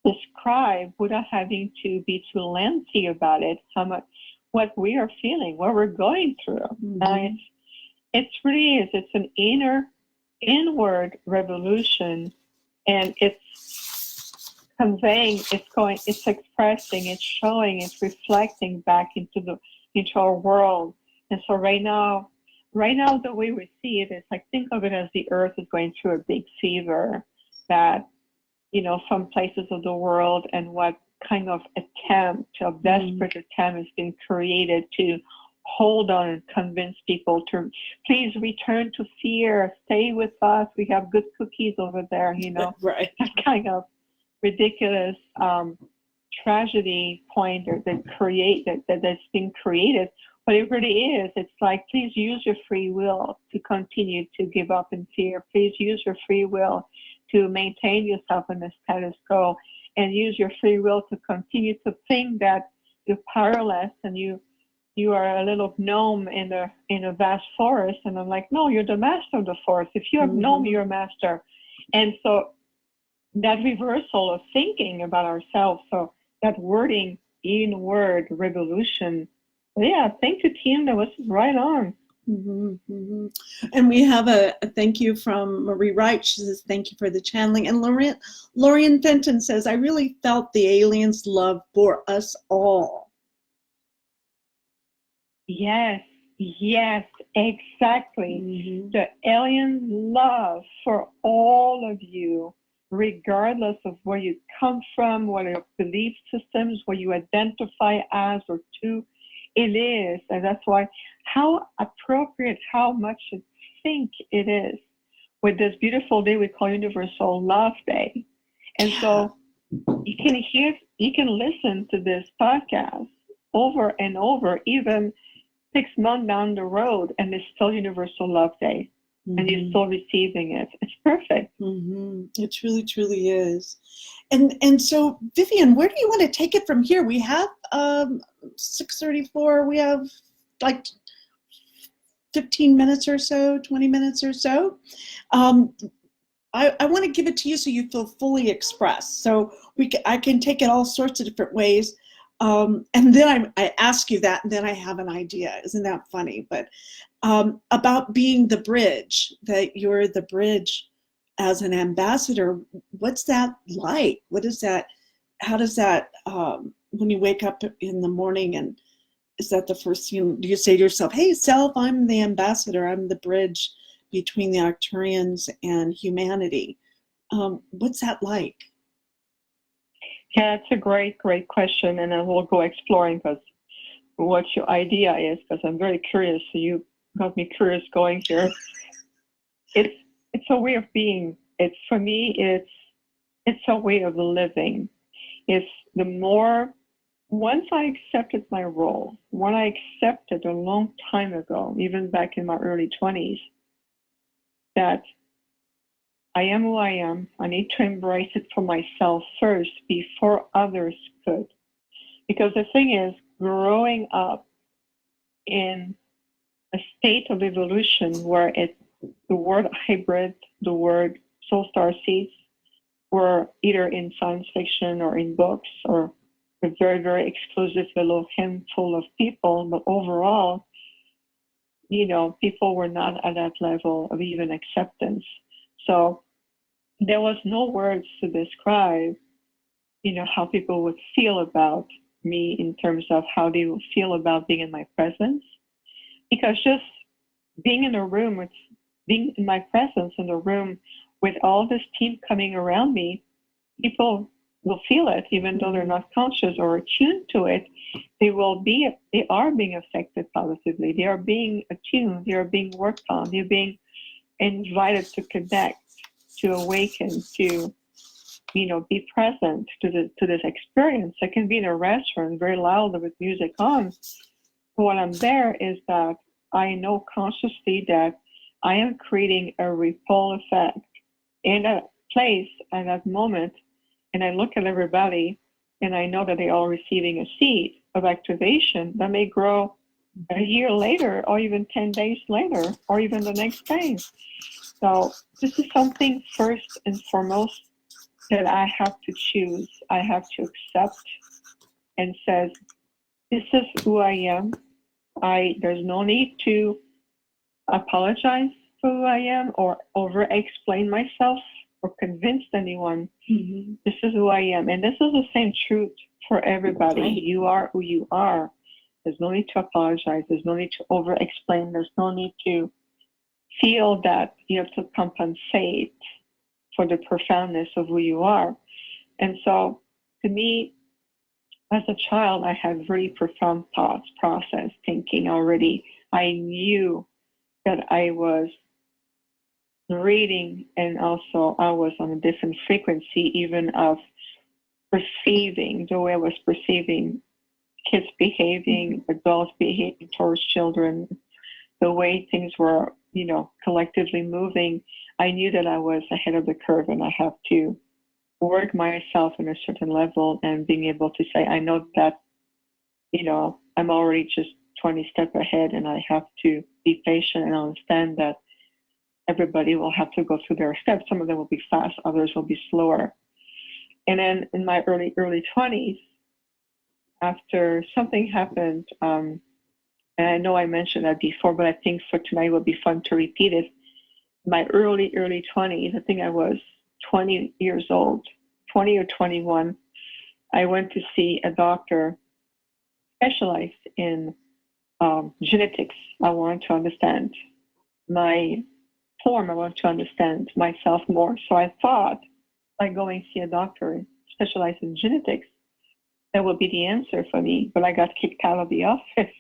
describes, without having to be too lengthy about it, how much, what we are feeling, what we're going through. It really is. It's an inward revolution, and it's conveying, it's expressing, it's showing, it's reflecting back into our world. And so right now, the way we see it is like, think of it as the earth is going through a big fever, that, you know, some places of the world, and what kind of desperate attempt has been created to hold on and convince people to please return to fear, stay with us, we have good cookies over there, you know. Right. That kind of ridiculous tragedy point that's been created. But it really is. It's like, please use your free will to continue to give up in fear. Please use your free will to maintain yourself in the status quo, and use your free will to continue to think that you're powerless and you are a little gnome in a vast forest. And I'm like, no, you're the master of the forest. If you're a gnome, you're a master. And so that reversal of thinking about ourselves, so that wording, inward revolution. Yeah, thank you, team. That was right on. And we have a thank you from Marie Wright. She says, thank you for the channeling. And Lorian Fenton says, I really felt the aliens' love for us all. Yes, exactly. The alien love for all of you, regardless of where you come from, what your belief systems, what you identify as or to. It is, and that's why, how appropriate, how much to think it is with this beautiful day we call Universal Love Day. And so you can listen to this podcast over and over, even 6 months down the road, and it's still Universal Love Day, and you're still receiving it. It's perfect. It truly, truly is. And so, Vivian, where do you want to take it from here? We have 6:34. We have like 15 minutes or so, 20 minutes or so. I want to give it to you so you feel fully expressed. So I can take it all sorts of different ways. And then I ask you that, and then I have an idea. Isn't that funny? But about being the bridge, that you're the bridge as an ambassador. What's that like? What is that? How does that, when you wake up in the morning, and is that the first thing, do you say to yourself, hey, self, I'm the ambassador, I'm the bridge between the Arcturians and humanity? What's that like? Yeah, it's a great question, and then we'll go exploring because what your idea is, because I'm very curious. So you got me curious going here. It's a way of being. It's, for me, it's a way of living. It's the more, once I accepted my role, when I accepted a long time ago, even back in my early 20s, that I am who I am. I need to embrace it for myself first before others could. Because the thing is, growing up in a state of evolution where the word hybrid, the word soul star seeds were either in science fiction or in books or a very, very exclusive little handful of people, but overall, people were not at that level of even acceptance. So there was no words to describe, how people would feel about me in terms of how they would feel about being in my presence. Because just being in a room, being in my presence in the room with all this team coming around me, people will feel it, even though they're not conscious or attuned to it. They are being affected positively. They are being attuned. They are being worked on. They're being invited to connect, to awaken, to, be present to this experience. I can be in a restaurant very loud with music on. But when I'm there is that I know consciously that I am creating a ripple effect in a place at that moment. And I look at everybody and I know that they're all receiving a seed of activation that may grow a year later, or even 10 days later, or even the next day. So this is something first and foremost that I have to choose. I have to accept and says, this is who I am. There's no need to apologize for who I am or over-explain myself or convince anyone. Mm-hmm. This is who I am. And this is the same truth for everybody. Right. You are who you are. There's no need to apologize. There's no need to over-explain. There's no need to feel that you have to compensate for the profoundness of who you are. And so, to me, as a child, I had very profound thoughts, process, thinking already. I knew that I was reading, and also I was on a different frequency, even of perceiving, the way I was perceiving kids behaving, adults behaving towards children, the way things were, collectively moving. I knew that I was ahead of the curve and I have to work myself in a certain level and being able to say, I know that, I'm already just 20 steps ahead and I have to be patient and understand that everybody will have to go through their steps. Some of them will be fast, others will be slower. And then in my early 20s, after something happened, and I know I mentioned that before, but I think for tonight it would be fun to repeat it. My early 20s, I think I was 20 years old, 20 or 21, I went to see a doctor specialized in genetics. I wanted to understand my form. I wanted to understand myself more. So I thought by going to see a doctor specialized in genetics, that would be the answer for me. But I got kicked out of the office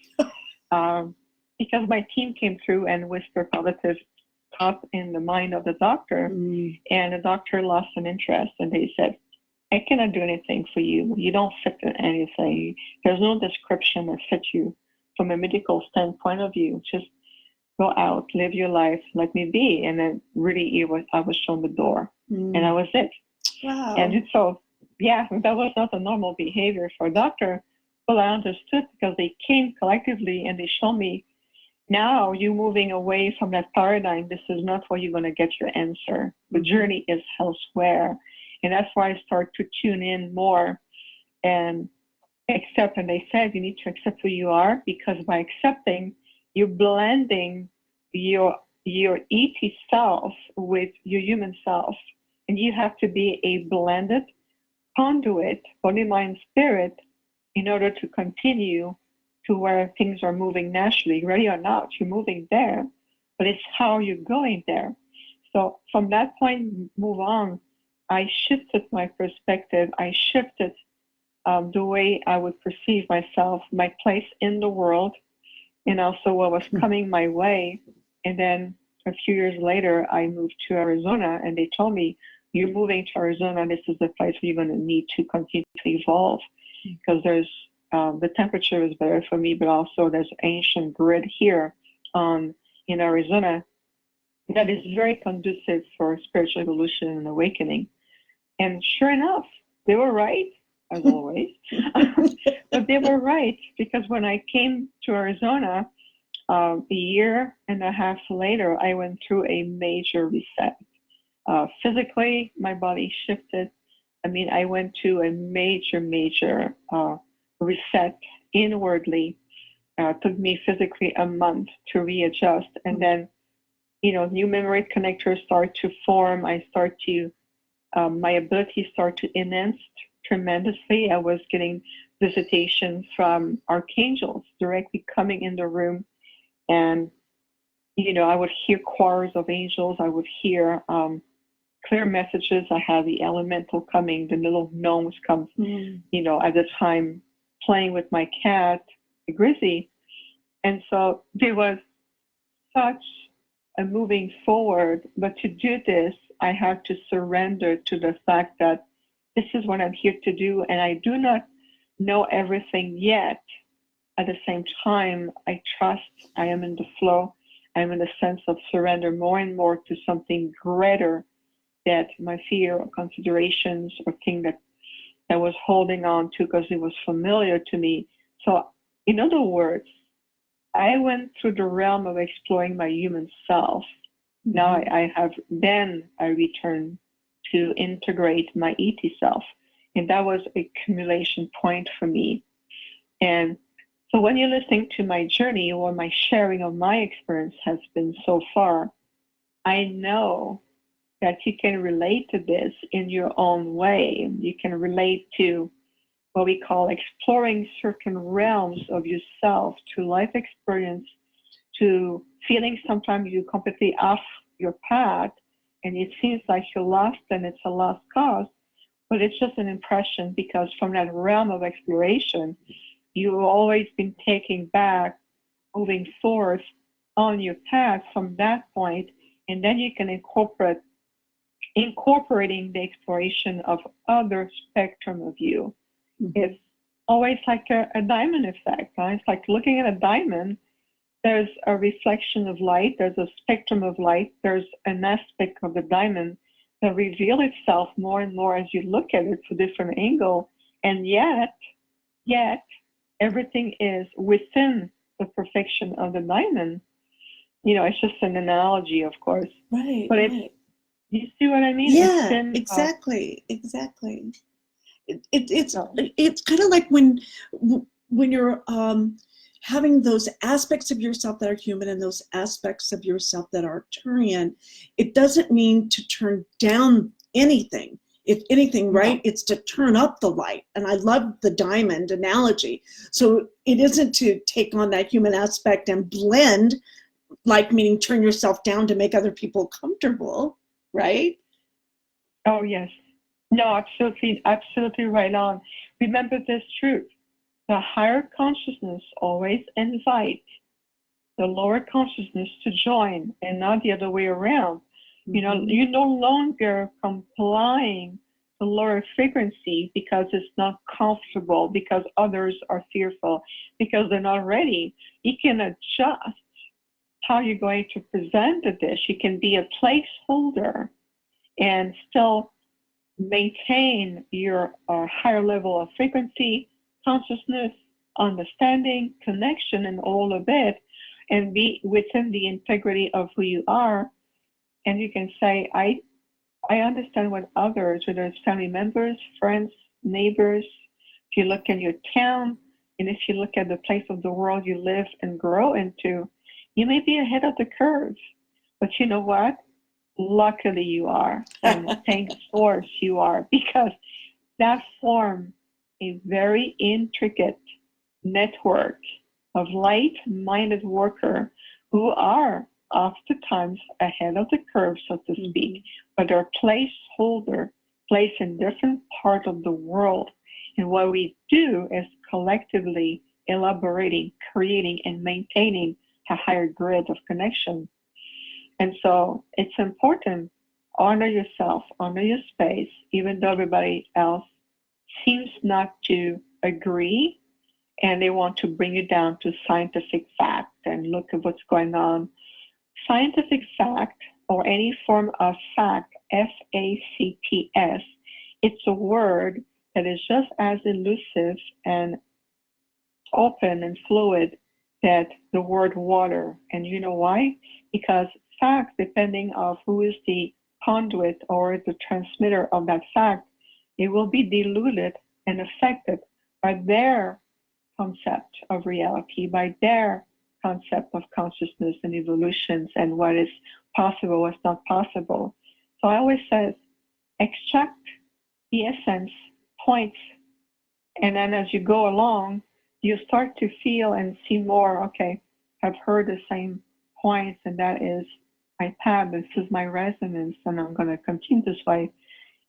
because my team came through and whispered positive thoughts in the mind of the doctor. And the doctor lost an interest and they said, I cannot do anything for you. You don't fit in anything. There's no description that fits you from a medical standpoint of view. Just go out, live your life, let me be. And then really I was shown the door and that was it. Wow. And so, yeah, that was not a normal behavior for a doctor, but I understood because they came collectively and they showed me, now you're moving away from that paradigm. This is not where you're going to get your answer. The journey is elsewhere. And that's why I start to tune in more and accept, and they said you need to accept who you are, because by accepting, you're blending your ET self with your human self, and you have to be a blended conduit, body, mind, spirit, in order to continue to where things are moving naturally. Ready or not, you're moving there, but it's how you're going there. So from that point, move on, I shifted my perspective. I shifted the way I would perceive myself, my place in the world, and also what was coming my way. And then a few years later, I moved to Arizona, and they told me, you're moving to Arizona, this is the place where you're going to need to continue to evolve, because there's the temperature is better for me, but also there's ancient grid here in Arizona that is very conducive for spiritual evolution and awakening. And sure enough, they were right, as always. But they were right, because when I came to Arizona, a year and a half later, I went through a major reset. Physically, my body shifted. I mean, I went to a major reset inwardly. Took me physically a month to readjust. And then, new memory connectors start to form. I start to, my abilities start to enhance tremendously. I was getting visitations from archangels directly coming in the room. And, I would hear choirs of angels. I would hear clear messages. I had the elemental coming, the little gnomes come, at the time playing with my cat, Grizzy. And so there was such a moving forward. But to do this, I had to surrender to the fact that this is what I'm here to do. And I do not know everything yet. At the same time, I trust, I am in the flow. I'm in a sense of surrender more and more to something greater that my fear or considerations or thing that I was holding on to because it was familiar to me. So in other words, I went through the realm of exploring my human self. Now I returned to integrate my ET self. And that was a accumulation point for me. And so when you're listening to my journey or my sharing of my experience has been so far, I know that you can relate to this in your own way. You can relate to what we call exploring certain realms of yourself, to life experience, to feeling sometimes you're completely off your path and it seems like you're lost and it's a lost cause, but it's just an impression, because from that realm of exploration, you've always been taking back, moving forth on your path from that point, and then you can incorporating the exploration of other spectrum of you. It's always like a diamond effect. Huh? It's like looking at a diamond. There's a reflection of light. There's a spectrum of light. There's an aspect of the diamond that reveals itself more and more as you look at it from different angle. And yet, everything is within the perfection of the diamond. It's just an analogy, of course. Right. But right. You see what I mean? Yeah, exactly. It's kind of like when you're having those aspects of yourself that are human and those aspects of yourself that are Arcturian. It doesn't mean to turn down anything. If anything, right, it's to turn up the light. And I love the diamond analogy. So it isn't to take on that human aspect and blend, like meaning turn yourself down to make other people comfortable, right? Oh, yes. No, absolutely right on. Remember this truth. The higher consciousness always invites the lower consciousness to join and not the other way around. You're no longer complying to lower frequency because it's not comfortable, because others are fearful, because they're not ready. You can adjust how you're going to present the dish. You can be a placeholder and still maintain your higher level of frequency, consciousness, understanding, connection, and all of it, and be within the integrity of who you are. And you can say, I understand what others, whether it's family members, friends, neighbors, if you look in your town, and if you look at the place of the world you live and grow into, you may be ahead of the curve. But you know what? Luckily you are. And thank Source you are, because that formed a very intricate network of light-minded workers who are oftentimes ahead of the curve, so to speak, but they're placeholder, placed in different parts of the world. And what we do is collectively elaborating, creating, and maintaining a higher grid of connection. And so it's important, honor yourself, honor your space, even though everybody else seems not to agree and they want to bring you down to scientific fact and look at what's going on. Scientific fact, or any form of fact, F-A-C-T-S, it's a word that is just as elusive and open and fluid that the word water. And you know why? Because fact, depending on who is the conduit or the transmitter of that fact, it will be diluted and affected by their concept of reality, by their concept of consciousness and evolutions and what is possible, what's not possible. So I always say, extract the essence, points, and then as you go along, you start to feel and see more, okay, I've heard the same points, and that is my path, this is my resonance, and I'm going to continue this way.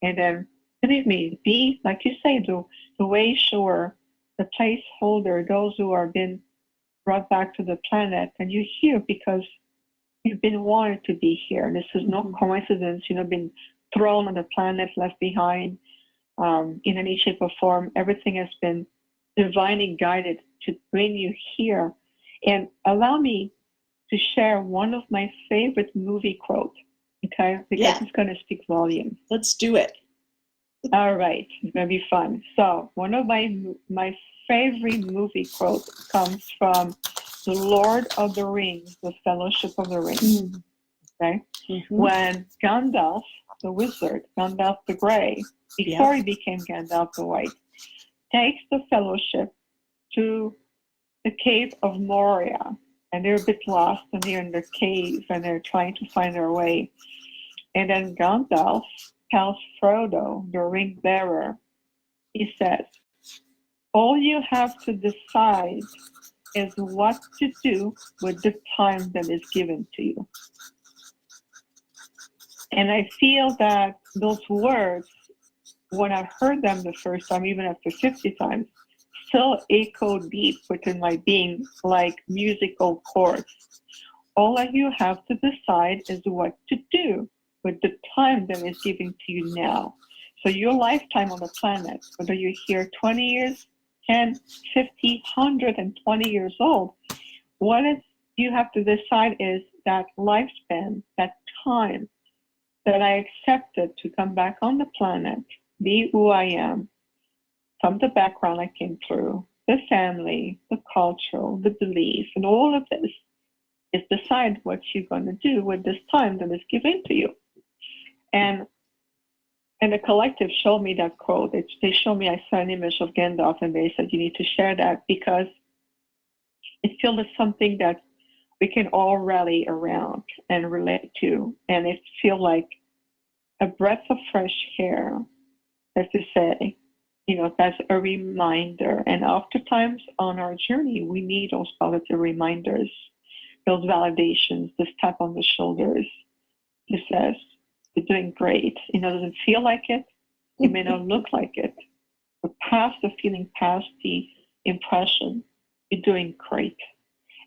And then, believe me, be, like you say, the way sure, the placeholder, those who are been brought back to the planet, and you're here because you've been wanted to be here. This is no coincidence, been thrown on the planet, left behind in any shape or form. Everything has been divinely guided to bring you here. And allow me to share one of my favorite movie quotes, okay? Because it's going to speak volume. Let's do it. All right, it's going to be fun. So one of my favorite movie quotes comes from The Lord of the Rings, The Fellowship of the Ring. Okay? When Gandalf, the wizard, Gandalf the Grey, before he became Gandalf the White, takes the Fellowship to the cave of Moria, and they're a bit lost, and they're in the cave, and they're trying to find their way. And then Gandalf tells Frodo, the ring bearer, he says, all you have to decide is what to do with the time that is given to you. And I feel that those words, when I heard them the first time, even after 50 times, still echo deep within my being like musical chords. All that you have to decide is what to do with the time that is given to you now. So your lifetime on the planet, whether you're here 20 years, 10, 50, 120 years old, what is you have to decide is that lifespan, that time that I accepted to come back on the planet, be who I am, from the background I came through, the family, the cultural, the belief, and all of this is decide what you're going to do with this time that is given to you. And the collective showed me that quote. They showed me, I saw an image of Gandalf, and they said, you need to share that because it feels like something that we can all rally around and relate to. And it feels like a breath of fresh air, as to say, that's a reminder. And oftentimes on our journey, we need those positive reminders, those validations, this tap on the shoulders. It says, you're doing great. It doesn't feel like it. It may not look like it. But past the feeling, past the impression, you're doing great.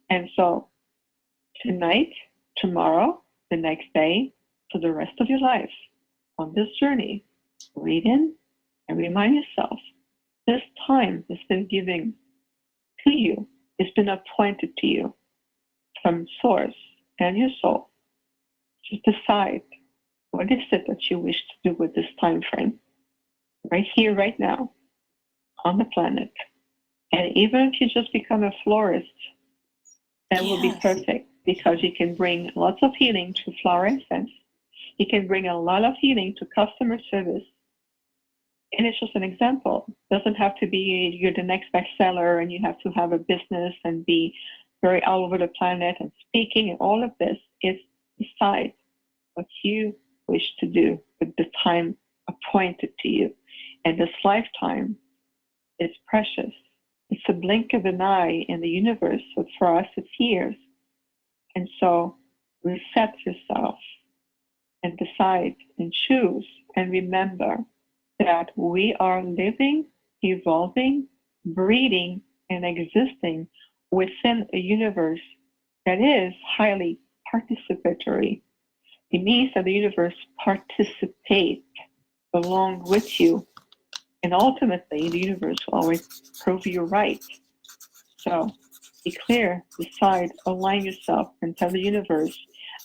And so tonight, tomorrow, the next day, for the rest of your life, on this journey, read in and remind yourself, this time has been given to you. It's been appointed to you from Source and your soul. Just decide, what is it that you wish to do with this time frame? Right here, right now, on the planet. And even if you just become a florist, that will be perfect, because you can bring lots of healing to flower incense. You can bring a lot of healing to customer service. And it's just an example. It doesn't have to be you're the next bestseller and you have to have a business and be very all over the planet and speaking and all of this. Is decide what you wish to do with the time appointed to you. And this lifetime is precious. It's a blink of an eye in the universe, but for us it's years. And so reset yourself and decide and choose and remember that we are living, evolving, breathing, and existing within a universe that is highly participatory. It means that the universe participates along with you. And ultimately, the universe will always prove you right. So be clear, decide, align yourself, and tell the universe,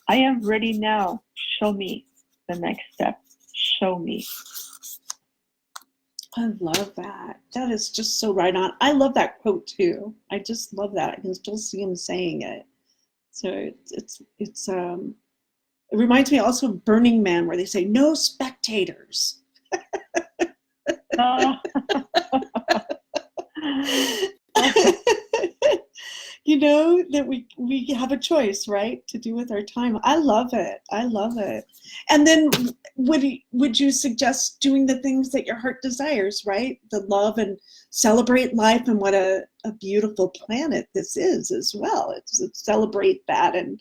I am ready now. Show me the next step. Show me. I love that. That is just so right on. I love that quote too. I just love that. I can still see him saying it. So it reminds me also of Burning Man, where they say no spectators. You know, that we have a choice, right, to do with our time. I love it. I love it. And then would you suggest doing the things that your heart desires, right? The love and celebrate life and what a beautiful planet this is as well. It's celebrate that and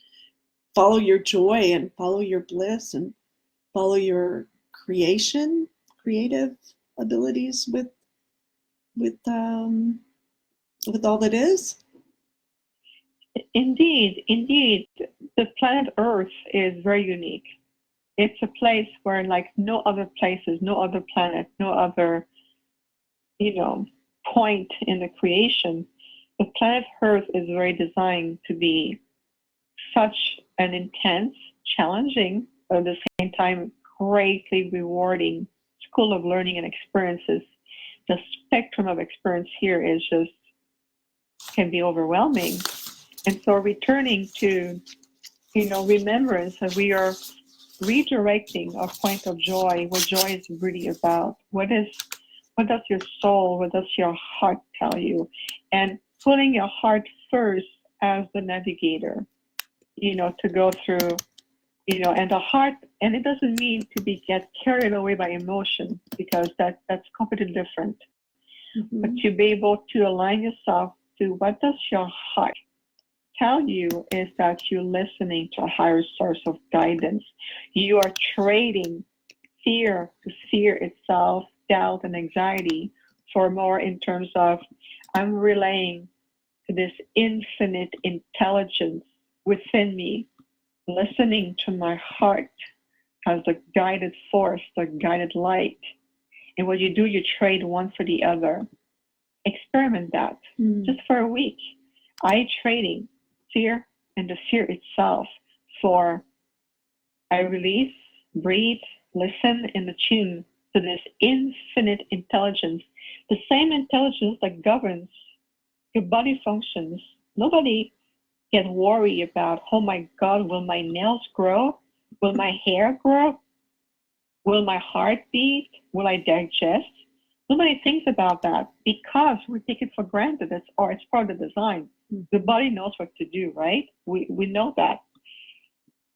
follow your joy and follow your bliss and follow your creative abilities with all that is. Indeed. The planet Earth is very unique. It's a place where, like, no other places, no other planet, no other, point in the creation. The planet Earth is very designed to be such an intense, challenging, but at the same time, greatly rewarding school of learning and experiences. The spectrum of experience here is just, can be overwhelming. And so returning to, remembrance that we are redirecting our point of joy, what joy is really about. What does your soul, what does your heart tell you? And putting your heart first as the navigator, to go through, and the heart, and it doesn't mean to get carried away by emotion, because that's completely different. Mm-hmm. But to be able to align yourself to what does your heart tell you, is that you're listening to a higher source of guidance. You are trading fear to fear itself, doubt and anxiety, for more in terms of, I'm relaying to this infinite intelligence within me, listening to my heart as the guided force, the guided light. And what you do, you trade one for the other. Experiment that just for a week. Trading fear and the fear itself for, I release, breathe, listen, and attune to this infinite intelligence, the same intelligence that governs your body functions. Nobody gets worried about, oh my God, will my nails grow? Will my hair grow? Will my heart beat? Will I digest? Nobody thinks about that because we take it for granted. It's part of the design. The body knows what to do, right? We know that.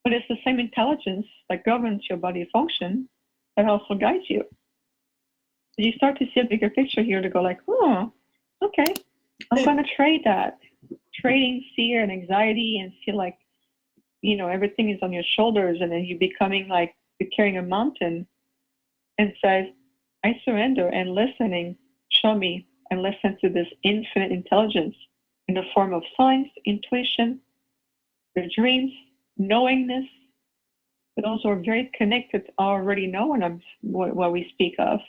But it's the same intelligence that governs your body function that also guides you. So you start to see a bigger picture here to go like, oh, okay, I'm going to trade that. Trading fear and anxiety and feel like, everything is on your shoulders, and then you're becoming like you're carrying a mountain, and says, I surrender, and listening, show me, and listen to this infinite intelligence in the form of signs, intuition, your dreams, knowingness. Those are very connected, already know what we speak of.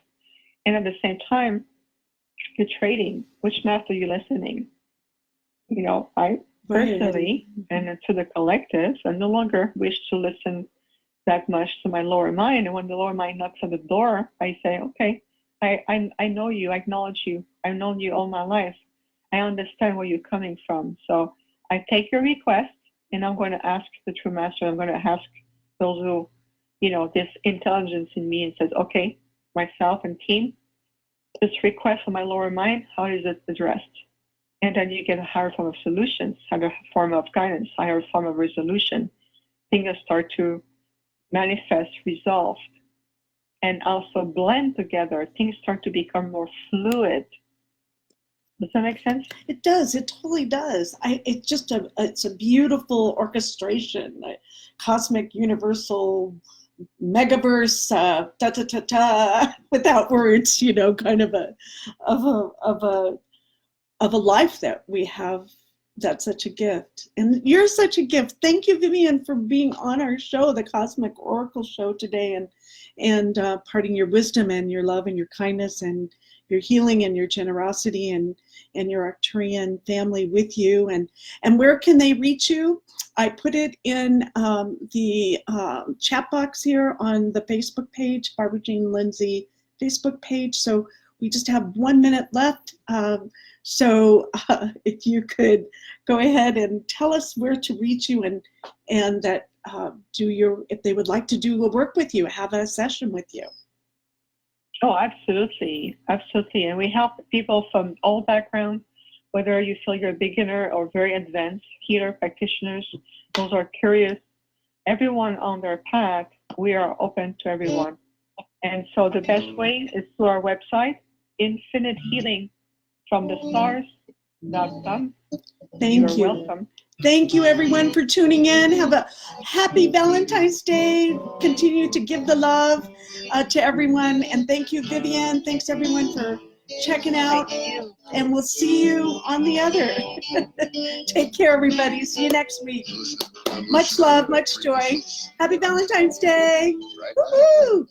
And at the same time, you're trading. Which master are you listening? I personally, and to the collective, I no longer wish to listen that much to my lower mind. And when the lower mind knocks at the door, I say, okay, I know you, I acknowledge you. I've known you all my life. I understand where you're coming from. So I take your request, and I'm going to ask the true master. I'm going to ask those who, this intelligence in me, and says, okay, myself and team, this request from my lower mind, how is it addressed? And then you get a higher form of solutions, higher form of guidance, higher form of resolution. Things start to manifest, resolve, and also blend together. Things start to become more fluid. Does that make sense? It does. It totally does. It's just it's a beautiful orchestration, a cosmic, universal, megaverse, without words. You know, kind of a life that we have. That's such a gift, and you're such a gift. Thank you, Viviane, for being on our show, the Cosmic Oracle Show today, and imparting your wisdom and your love and your kindness and your healing and your generosity and your Arcturian family with you. And where can they reach you? I put it in the chat box here on the Facebook page, Barbara Jean Lindsey Facebook page. So we just have 1 minute left. So if you could go ahead and tell us where to reach you and that if they would like to do a work with you, have a session with you. Oh, absolutely. Absolutely. And we help people from all backgrounds, whether you feel you're a beginner or very advanced healer practitioners, those are curious, everyone on their path, we are open to everyone. And so the best way is through our website, infinitehealingfromthestars.com. Thank you. You're welcome. Thank you, everyone, for tuning in. Have a happy Valentine's Day. Continue to give the love to everyone. And thank you, Viviane. Thanks, everyone, for checking out. And we'll see you on the other. Take care, everybody. See you next week. Much love, much joy. Happy Valentine's Day. Woohoo!